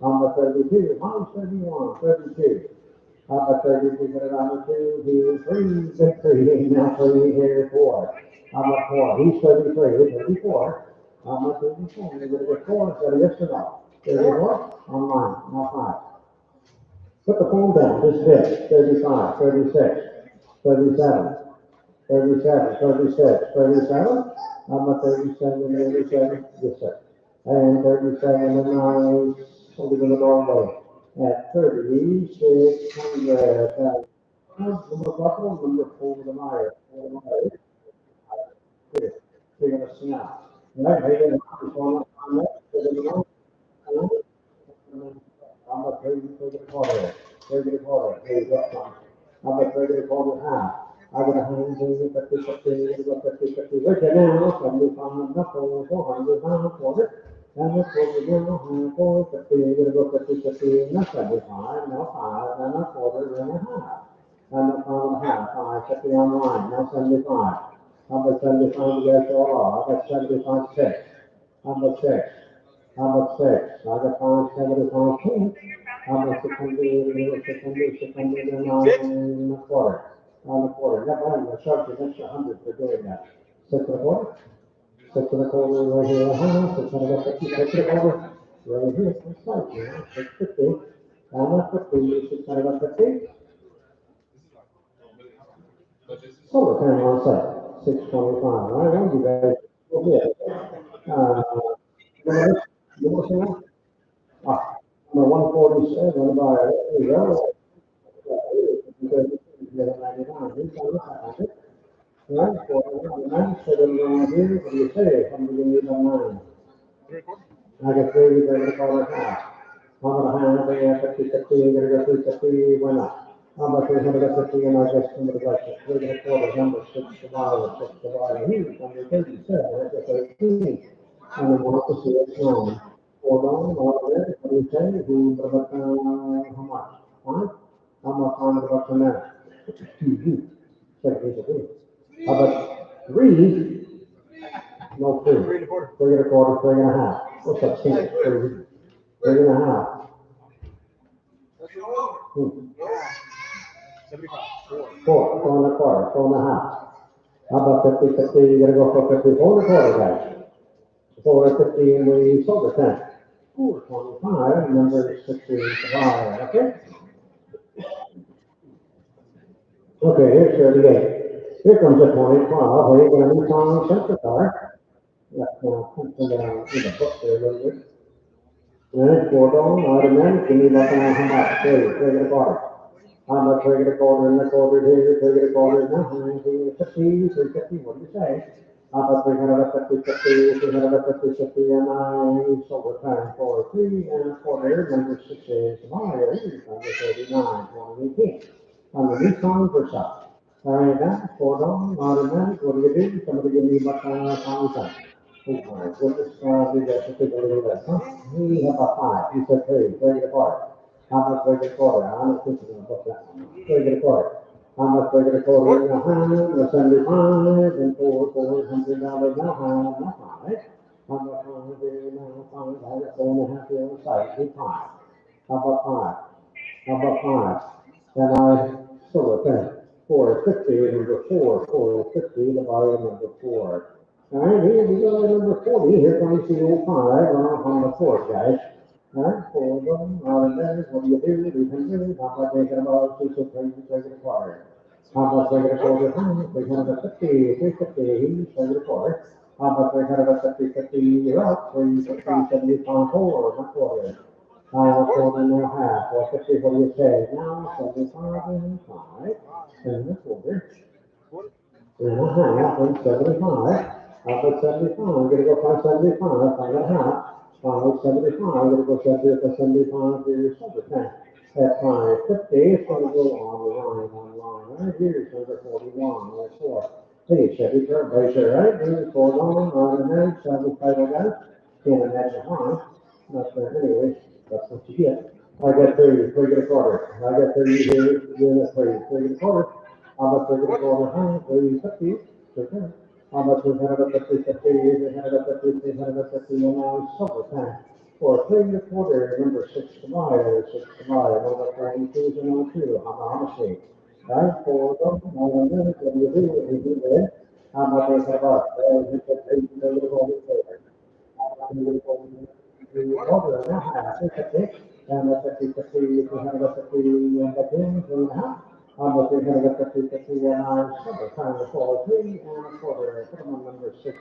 number 32, minus 31, 32. Number 32, get it on the 2, he's 3, 6, 3, now 3, here, 4. Number 4, he's 33, 34. Number 34, you're gonna get 4 instead of yes or no. 34, online, not 5. Put the phone down, this bit, 35, 36, 37, 37, 36, 37. Number 37, 37, yes sir. And 37 and 9, something in the doorway. At 36, number buckle, number 4 with the Meyer. Here, you're gonna snap. Right, right there, it's on that, I'm a 30 for the quarter, 30 quarter, there you go. I'm a 30 quarter half. I got a hand in 50, 50, 50, 50, right now, 75, knuckle, 400, half quarter. And this quarter now, half quarter, 50, you're gonna go 50, 50, and that's 75, now 5, and a quarter, and a half. And a pound and a half, 5, 50 on line, now 75. Number 75, you guys all are, I got 75, 6. Number 6. Number 6. I got 575, 2. Number 600, 600, 609 and a quarter. On a quarter. That one, the charge is extra 100 for doing that. 6 and a quarter. 6 and a quarter right here. 650, 6 and a quarter. Right here. That's right. Yeah. 650. And a 50, 650. Solar panel on site, 625. I know you guys. Uh, you know what? Number 147, about, there you go. Right, for 97 around here, what do you say? Somebody give me the 9. I got 3, they're gonna call it half. How about a hand, they have 50, 50, you're gonna go 350, why not? How about 350, and I guess somebody got it, 3 and a quarter, number 6 divided, 6 divided, here, number 37, that's a 13. And then we'll have to see it's 9. Hold on, all right, what do you say, who, about, how much? 5? How much, $100 a minute? How about 3? No, 3. 3 and a quarter. 3 and a quarter, 3 and a half. What's up, 6? 3, 3 and a half. Hmm. 75. 4 and a quarter, 4 and a half. How about 50, 50, you gotta go for 50, 4 and a quarter, guys. 4 and 50, and we sold the 10. 425, number 65, okay? Okay, here's 38. Here comes a 2012. We're going to be on center car. Let's pencil down in the book there a little bit. And four down, automatic, give me back on how much? Three and a quarter. How much three and a quarter and a quarter here, three and a quarter now, 350, 350, what do you say? How about 350, 50, 350, 50, and I, so we're trying for three and a quarter, number six is Mario, number 39, 118. Underneath on for shop. All right, now, four down, automatic, what do you do? Somebody give me back on how much? Oh my goodness, we got to take a look at that, huh? We have a five, you said three, break it apart. How much break it apart? I'm not thinking about that one. Break it apart. How much break it apart? In a hundred, a 75, and $400 now, not five. How much now, five, I got 4.5 years on site, do five. How about five? How about five? And I sort of think, 450, number four, 450, the volume number four. All right, here we go, number 40. Here comes the old five on the fourth, guys. All right, four of them, what do you do? We can do. How about making about two, six, take it apart? How about taking a quarter? 350, 350, take it apart. How about 350, 50, you're up, 350, 75, four, one quarter. Quarter and a half, or 50, what do you say? Now, 75 and five, and a quarter. And a half, and 75. Up at 75, I'm gonna go 575, five and a half. 575, I'm gonna go 70 for 75 to 7. At 550, it's gonna go on the line, right here, it's number 41, or 4. Hey, Chevy Curb Racer, right? Here's 4 on the next, 75 guys. Can't imagine why. Not there anyway, that's what you get. I got 30, 3 and a quarter. I got 30 here, you got 30, 3 and a quarter. How much we're gonna go behind, 350, okay. How much we're gonna look at 350, we're gonna look at 350, and now summertime. For 3 and a quarter, number six to buy, number 42 and number two, I'm honestly. Right, for them, now a minute, what do you do, what do you do there? How much is it about? You said 8, you know, you're going to say, order now, 50, and the 50, 50, 350, and the 10, 3.5. On the 350, 50, and summertime, the 43, and a quarter, put them on number six,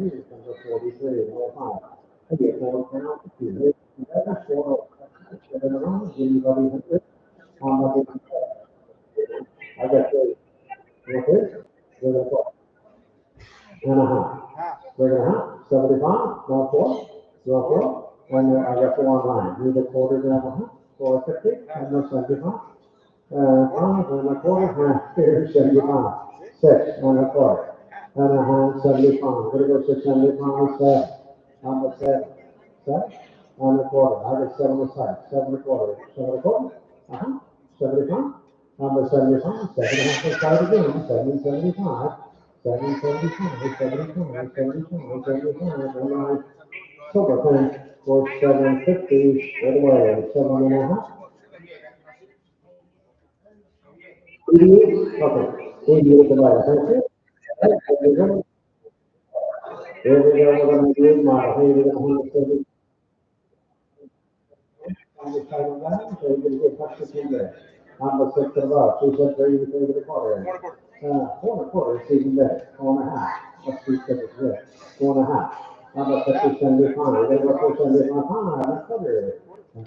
here's number 43, number five. Okay, four, count, two, together, four, seven around, anybody have it? On the, I got three, okay, we're gonna go, and a half. We're gonna have 75, round four, and I got four online. Need a quarter to have a half, 450, and no 75. Five and a quarter, here, 75. Six and a quarter, and a half, 75. Gonna go 675, seven. On the seven, seven, and a quarter. I got 7 aside, 7 and a quarter, 7 and a quarter. 75. Number 75, 7.5 aside again, 775. 775, 75, 75, 75, and I silver thing for 750, right away, 7.5. 88, okay, 88 divided, thank you. Right, here we go, we're gonna do model, here we're gonna have 70, on the side of that, so you're gonna get touch the two there. On the six and above, two cents, 3 to the quarter. 4 and a quarter, it's even better, 4.5, let's see, if it's good, 4.5. How about 50, 75, then go for 75, that's better. What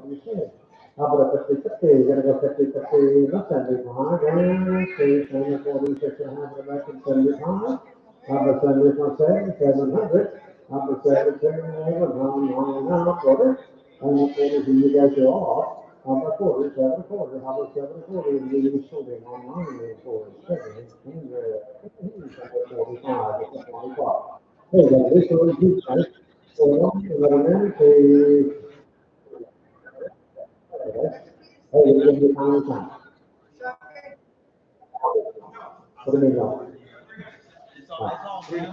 do you say? How about a 50, 50, you're gonna go 50, 50, not 75, and see, 46 and a half, back to 75. How about 75, 700, how about 7, quarter, and the quarters, you guys are off. How about quarter, 7 quarter, how about 7 quarter, you shooting online for 7, 45, 25. Hey, this one, you guys, well, and then, hey, you give me time. What do you mean, no? Three and a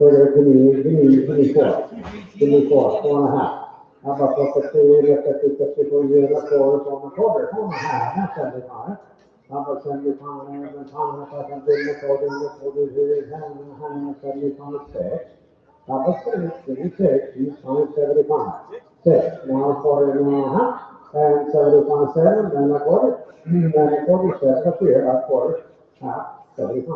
quarter. Give me four. Give me four, 4.5. How about 50, 50, 50, 4 years, a quarter, 4 and a half, that's 75. How about 75, and time, if I can bring the quarter, here, 75, 6. How about 6, 56, he's 75. 6, now a quarter and a half. and 75 7, and a quarter, and a quarter 7 up here, a quarter, half, 75.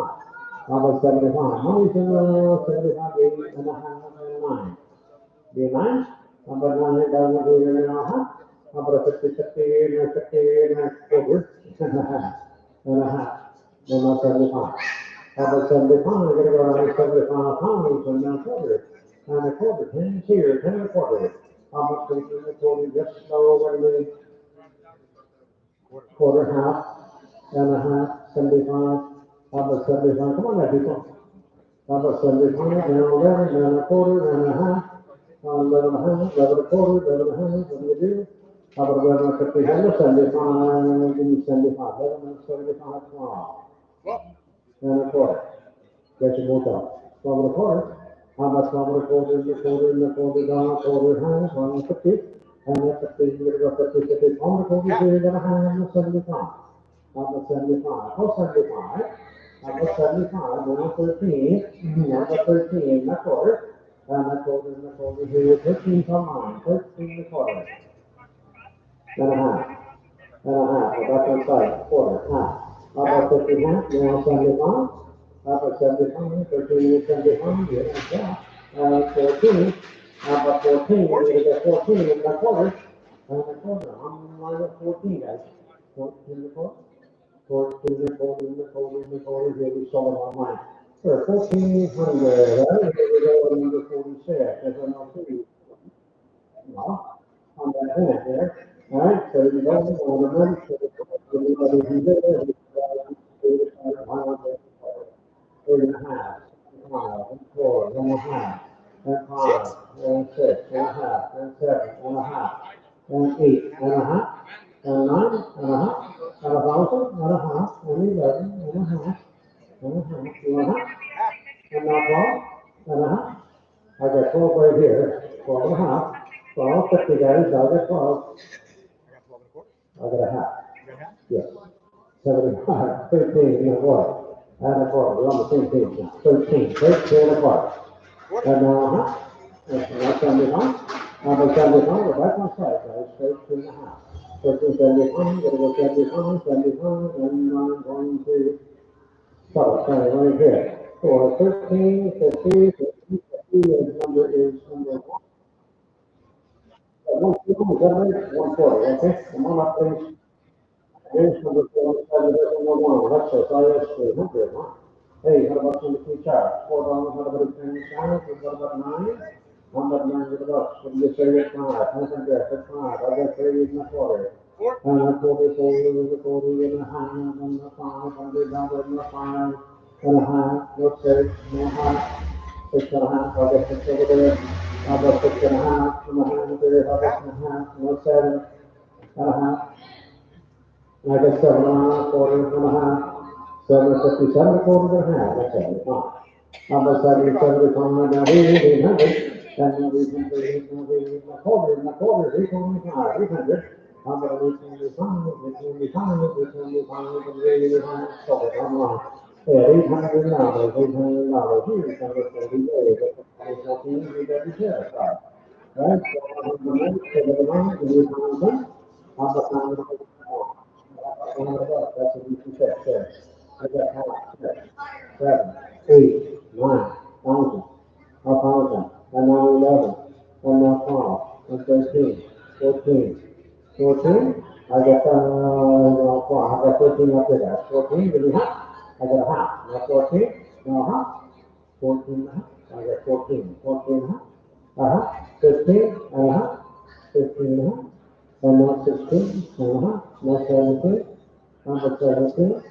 How about 75? Money's in the 75, 8 and a half, and 9. Be 9? How about 9 down the here and a half? How about a 50, 50, and a 50, and a quarter, and a half, and a half, and a 75. How about 75? We're going to go around 75 pounds and a quarter, and a quarter, 10 here, 10 and a quarter. How much is in the quarter? Just over the quarter, half, and a half, 75. How about 75? Come on, now, people. How about 75? Now 11, then a quarter, then a half, 11 and a half, 11 and a quarter, 11 and a half. What do you do? How about 11 and 50? 75, give me 75. 11 and 75, 12. And a quarter. Get your book out. 12 and a quarter. How about 12 and a quarter, and a quarter, and a quarter, down, quarter, half, 1 and 50. And that's 50, you're going to go 50, 50, 1 and a quarter, you're going to have 75. How about 75? How about 75? How about 75? 1 and 13. How about 13? And a quarter. And a quarter, and a quarter, here, 13 from mine. 13 and a quarter. And a half. And a half. Well, that's inside. Quarter, half. How about 50 half? Now 75. How about 75? 13 and 75. Yeah, 14. How about 14? We're going to get 14 and a quarter. And a quarter. I'm line at 14, guys. 14 and a quarter. 14 and a quarter, and a quarter, and a quarter. Here we saw it online. Sure, 1400. Right? Here we go at number 46. There's no 2. No. On that hand there. All right, so you go on the money. Everybody can do it. 3 and a half, 5, and 4, and a half, and 5, and 6, and a half, and 7, and a half, and 8, and a half, and 9, and a half, and 1,000, and a half, and 11, and a half, and a half, and a half, and now 12, and a half. I got 12 right here, 12 and a half, 12, 50 guys, I got 12. I got a half. Yes. 75, 13, and a quarter. And a quarter. We're on the same page now. 13, 13 and a quarter. And now, that's 75. How about 75? We're back on side, guys. 13 and a half. 13, 75. We're going to go 75, 75, and I'm going to start right here. For 13, 50, 50, 50, and number is number 1. One quarter, okay? Come on up, please. Here's number 4, 7, let's say, $300, huh? Hey, what about number 2 charge? $4, what about 10 charge? What about 9? How about 9 with the bucks? What do you say with 5? 100, 5. I got 3 and a quarter. And a quarter, 4 and a quarter, and a half, and a 5, and a 5, and a half, no 6, no half, 6 and a half, I got 6 over there. How about 6 and a half, and a half there, how about 6 and a half, no 7, and a half. I got 7 and a half, quarter and a half, 750, 7 quarter and a half, that's 75. How about 70, 75, now we need 800, and now we can do a quarter, and a quarter, 825, 800. How about 825, 825, 825, and 825, so it's online. Yeah, $800, $800, here's number 48, 14, we got the share card. Right, so I'm going to say the amount, and we find them. How about that's a decent check there. I got half, 6, 7, 8, 9, 1,000, 1,000, and now 11, and now 12, and 13, 14, 14. I got, I got 13 up there, guys. 14, give me half. I got a half. Now 14, now half. 14 and a half. I got 14, 14 and a half. 15 and a half. 15 and a half. And now 16 and a half. Now 17. Number 17,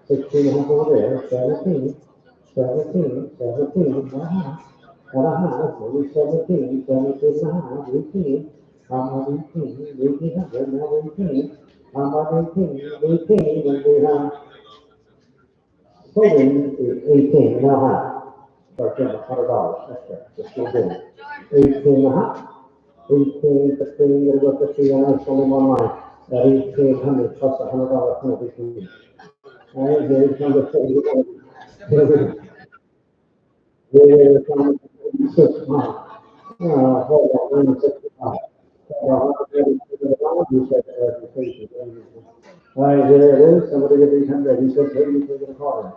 16 and a half over there, 17, 17, 17 and a half, maybe 17, 17 and a half, 18, how about 18, 1800, now 18, how about 18, 18, and we have 18 and a half, start getting $100 extra, just keep doing it. 18 and a half, 18, 15, you're gonna go 50, and that's only one line, at 1800 plus $100 penalty fee. All right, here's number 40. Here's number 65. Hold on, 65. $180, You said clarification. All right, here it is. Somebody get 800. He said, hey, you take it a quarter.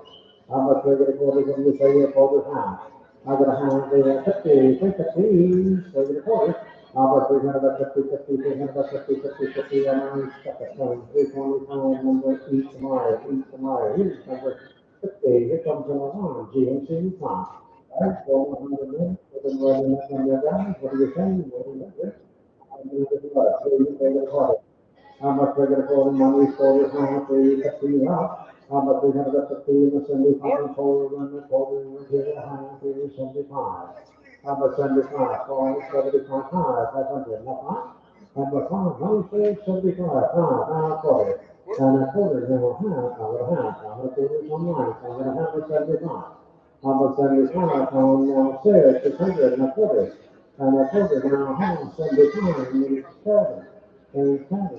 How much they get a quarter? Somebody say a quarter half. I got a hand there, 50, 50, so get a quarter. How about 350, 50, 350, 50, 50, and I stuck it from 325 number each tomorrow. Here's number 50. Here comes number one. GMC time. All right, so 100 minutes. What do you guys? What do you think? What do you think? I'm going to do what? So you take a quarter. How much we're gonna go in money for this now for you to see out. How much we're gonna get to see in the 75 forward and the forward and the high to 75. How much 75 for 75 high, 500, not high. How much 500, 75 high, now quarter. And a quarter, now half, now a half, now a quarter, now nine, now a half of 75. How much 75 on now 600, and a quarter. And a quarter, now half, 75, and 7 and 7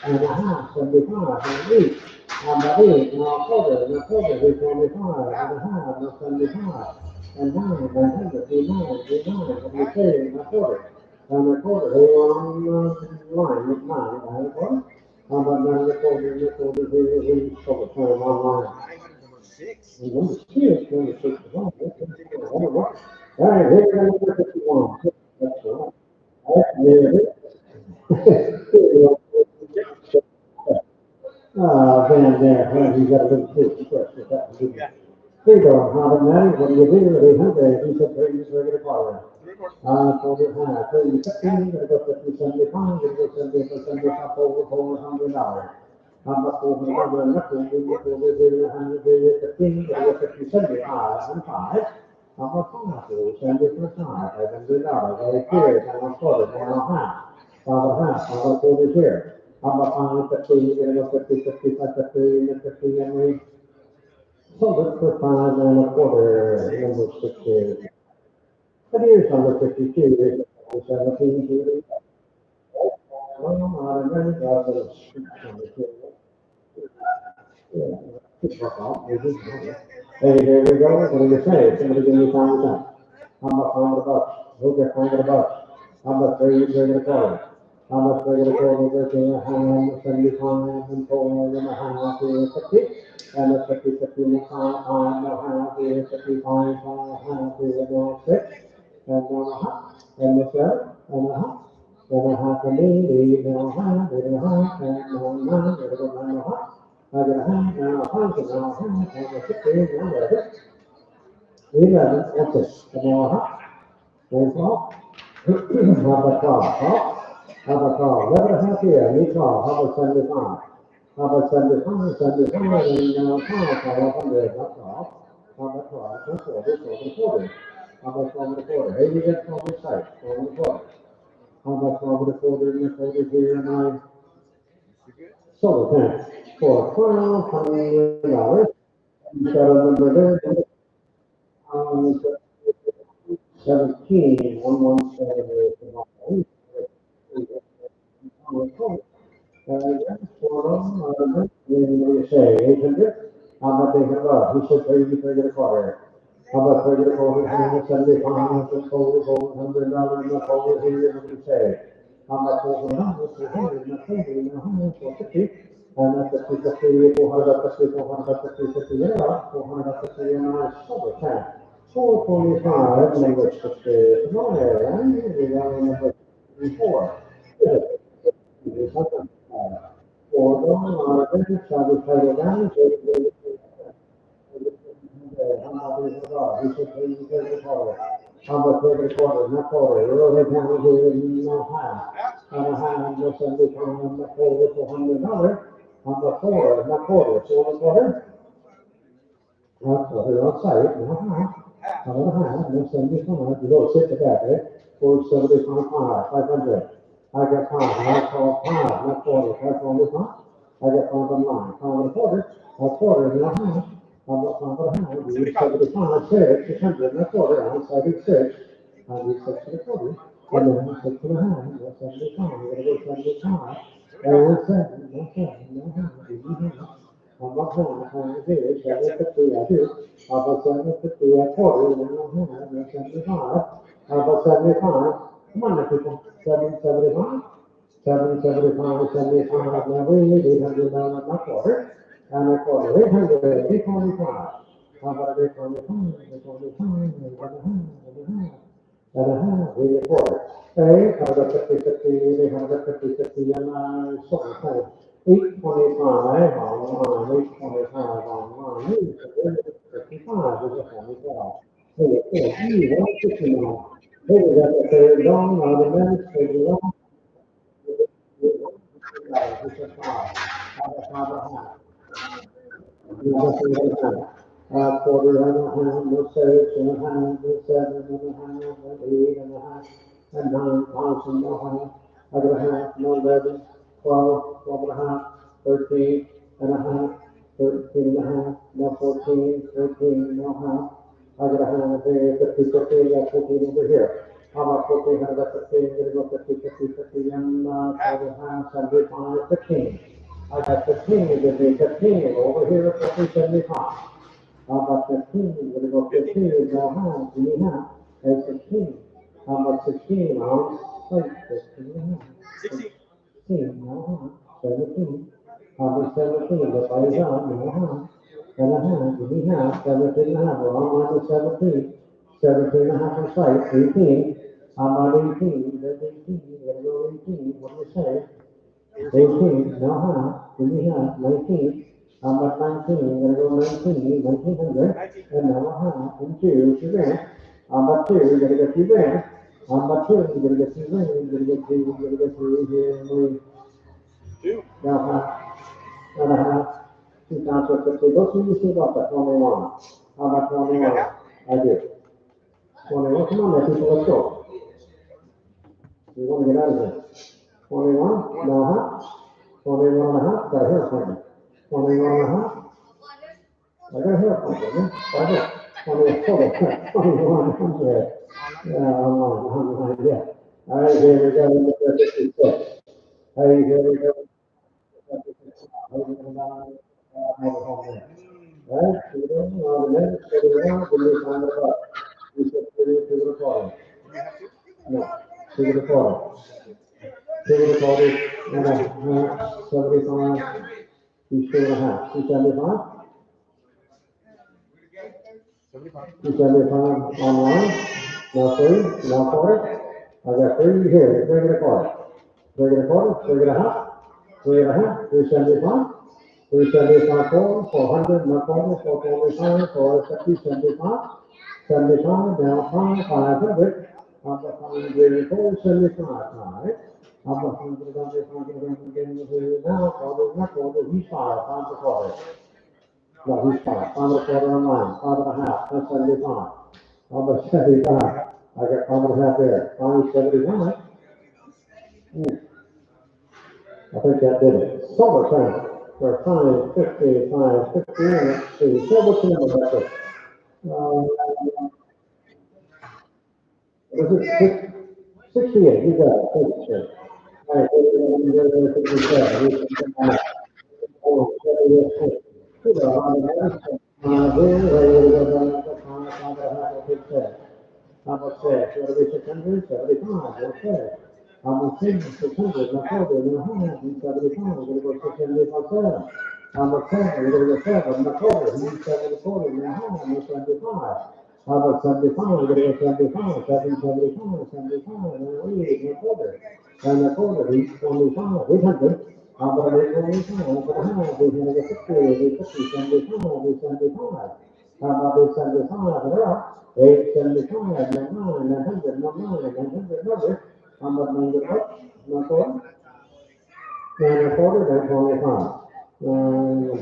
and a half, 75, and 8, and the 8, and a quarter is 25, and a half, and 75, and 9, and 100, be 9, be 9, and you say, and a quarter, here on line with 9, and a quarter, and then the quarter, here, he stole it from online. And number 6, number 6 is on, all right, here we go, number 51, that's all right, there it is. Van there, huh? You got a little too stretched with that one. Here you go, automatic, what do you do? They have that, he said, hey, you're gonna call it. So this one, so you 15, gonna go 50, 75, gonna go 70, 75, over $400. How much over the number and nothing, we get over the 100, 15, gonna go 50, 75, and 5. How much 5, 75, $500, right here, now quarter, now half. How much over here? How about 50, you're gonna go 50, 55, 50, and 50, and we, so let's put 5 and a quarter, number 60. But here's number 52, here's number 17, here. Well, I remember that was number 2. Yeah, hey, here we go, what do you say? Somebody give me time with that. How much 100 bucks? Who gets 100 bucks? How much are you going to call it? How much are you going to call it? Working a hand, 75, and 4 and a half, 50, and a 50, 50, and a 5, 5 and a half, 55, 5, half, 6, and a half, and a 7, and a half, and a half, and a half, and a half, and a 9, and a half. I got a half, now a half, and now a half, and a 50, and a 11, that's it, and now a half, and a half. How about 12? How about 12? 11 and a half here, need 12. How about 75? How about 75? 75 and 12, 100, not 12. How about 12? That's 40, 40, 40. How about 12 and a quarter? Hey, you get 12 this side, 12 and a quarter. How about 12 and a quarter and a quarter here and I? So, then, for $12, you got a number there, um, 17, 117, you say 800? How about they have he said 30 a quarter. How about 30 a quarter, 175, and $100 in the quarter here, what do you say? How much over 100, 200, and 30, and 100, 450, and that's 50, 50, 450, 450, 50, yeah, 450, and I sold it, 425, number 60, come on there, right? We got number 4. For one, business, I would pay the down, so he said, pay you pay the quarter. How much pay the quarter, not quarter, you know, they can't do no half. And a half, no 75, no quarter, $400. How about quarter, not quarter, so a quarter? That's what they're outside, no half. How about a half, no 75, you go sit the back, eh? 475, 500. I got 5, I call 5, not quarter, 525. I got 5 on line, 5 and a quarter and a half. How about 5 and a half? You 75, 6, 600 and a quarter, I'm 76. I need 6 and a quarter. And then 6 and a half, that's 75, you're gonna go 75. And 7, no 7, no half, you have. How about half, I do, 750, I do. How about 750, a quarter, and a half, no 75. How about 75? Come on, now, people. 775. 775, 75, now we, $800 a quarter, and a quarter, 800, 825. How about 825, 825, and a half, we a quarter. 850, 50, 850, 50, and sort of thing. 825 online, 825 online, 855 is a 45. Hey, you want 50 now. Hey, we got the third dong, the minutes, the quarter and a half, no 6.5, no 7.5, no 8.5, and 9,000 no half, other half, no 11, 12, 12.5, 13 and a half, 13 and a half, no 14, 13, no half, other half, there, 50, 50, got 14 over here. How about 14, how about 15, gonna go 50, 50, 50, and, quarter half, 75, 15. I got 15, give me 15, over here, 50, 75. How about 15? We're gonna go 15, go high, give me half, and 16. How about 16 on site, 15 and a half. 16, no high, 17. How about 17, the five on, no high, and a half, give me half, 17 and a half, we're on line 17. 17 and a half on site, 18. How about 18? There's 18, we're gonna go 18, what do you say? 18, no high, give me half, 19. How about 19? We're gonna go 19, 1900, and now a half, and 2 grand. How about 2? We're gonna get 2 grand. How about 2? We're gonna get 2 grand. We're gonna get 2, we're gonna get 3 here, and we, now half, and a half, 2050. Go see, you see about that, 21. How about 21? I do. 21, come on, there, people, let's go. We wanna get out of here. 21, no half. 21 and a half, got a hair appointment. 21 and a half, I got a hair appointment, I got 2100. Yeah, online, yeah. All right, here we go, 56. Hey, here we go. Right, here we go, on the minutes, here we go, give me time to buy. We said, to the recording. No, to the recording. To the recording, and a half, 75, 2.5, 275? 275 online, now 3, now 4. I got 3 here, bring it a quarter. Bring it a quarter, bring it a half, 3.5, 375. 375, 400, no quarter, 425, 450, 75. 75, down 5, 500. Up to 500, 475, 5. Up to 100, 100, now, quarter, not quarter, he's 5, 5 a quarter. No, he's 5, 5 a quarter online, 5.5, that's 75. How about 75? I got 5.5 there, 575. I think that did it. Summertime, for 550, 550, let's see, so what's the number back there? Was it 68? You got it, 68. All right, 67. Oh, 78. Good, how about that? What are we, 600, 75, okay. How about 600, no further, no higher, 75, we're gonna go 675. How about 7, we're gonna go 7, no further, 740, no higher, no 75. How about 75, we're gonna go 75, 775, 75, no 8, no further. And no further, 825, 800. How about 825, how about higher, 850, 850, 75, 875. How about 875, and up? 875, no 9, 900, no 9, 900, no. How about 900 up? No 4? 9 that's 25. I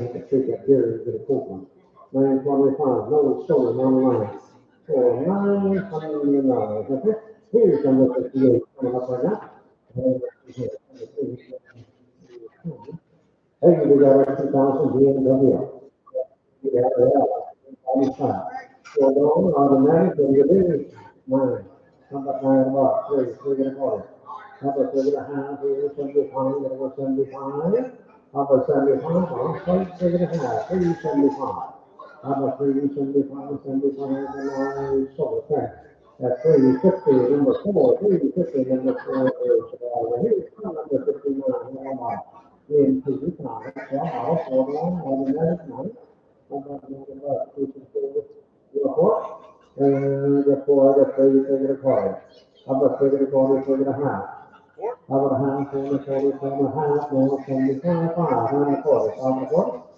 have to take that here, get a quick one. 925, no, sorry, 99. So 929, okay? Here's number 58 coming up right now. Hey, we got a 2000 BMW. Yeah, yeah, I'm fine. So no, automatic, and you do 9. How about 9 about 3, 3.25. How about 3.5, 3.75, gonna go 75. How about 75, I'll say 3.5, 3.75. How about 3.75, 75, and I sort of think. That's 350, number 4, 350, number 4 is, here's number 59, in position on it, so I'll hold on, and then night. I'm going to go up, this is the report, and the 4, the 3, take it apart. I'm going to take it apart, take it a half. I'm going to half, and the 40, and a half, now 75, 5, and a quarter, I'm a quarter,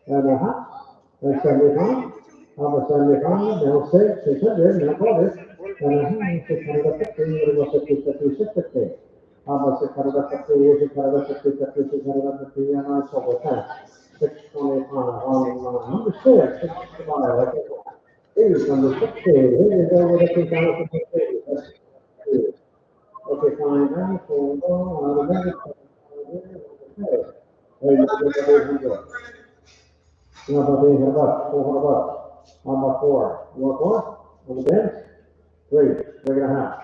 and a half, and 75. I'm a 75, now 6, 600, and a quarter. And a half, 650, it was 50, 50, 650. I'm a 650, 650, 50, 650, and I saw the 10. 625, on number 6, 65, here's number 60, here you go with a 2050. Okay, fine, now, hold on, remember, hey, you go. Now, about 800 bucks, 400 bucks. How about 4? You want 4? On the bench? 3, 3.5.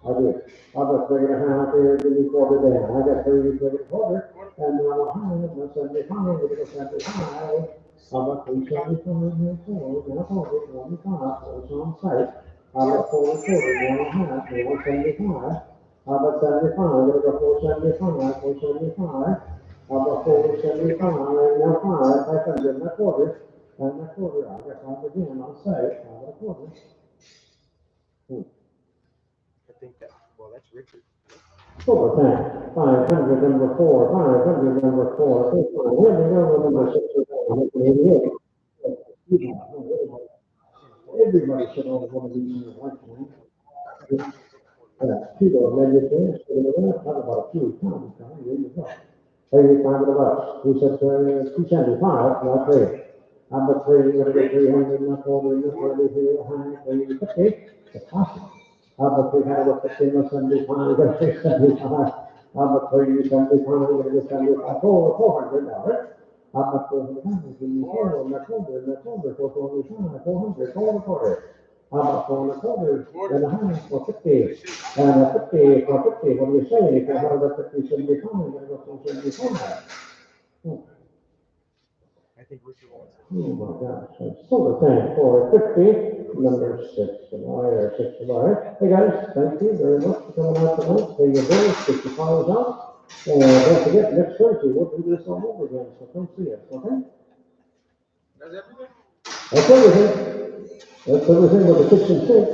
I do. I got 3.5 here, give me quarter down. I got 3, 3.25, and now I'm 75, we're gonna 75. I got 375 here, 4, now 40, 25, so it's on site. I got 4 quarter, now half, now 75. I got 75, we're gonna go 475, 475. I got 475, now 5, 500, now quarter, and now quarter, I got 5 again, on site, I got a quarter. I think that, well, that's Richard. Overtime, 500, number 4, 500, number 4, 600, number 64, 88. Everybody should have one of these in their lifetime. People have made it, talk about a few times, there you go. Hey, 500 bucks, he said, 275, not 3. I'm a 300, not 40, not 40, 350, it's possible. I'm a 350, not 75, got 675. I'm a 375, got 75, $400. I'm a 400, give me 4, not 400, not 400, 425, 400, 400. I'm a 400, and a half for 50, and a 50 for 50, what do you say? 450, 75, I'm gonna go for 75. I think Richard wants it. Oh my gosh, it's so the thing for 50, number 6, or 6, hey guys, thank you very much for coming out tonight, pay your bills, get your files out, and don't forget, next Thursday, we'll do this all over again, so come see us, okay? That's everything? That's everything with the kitchen sink.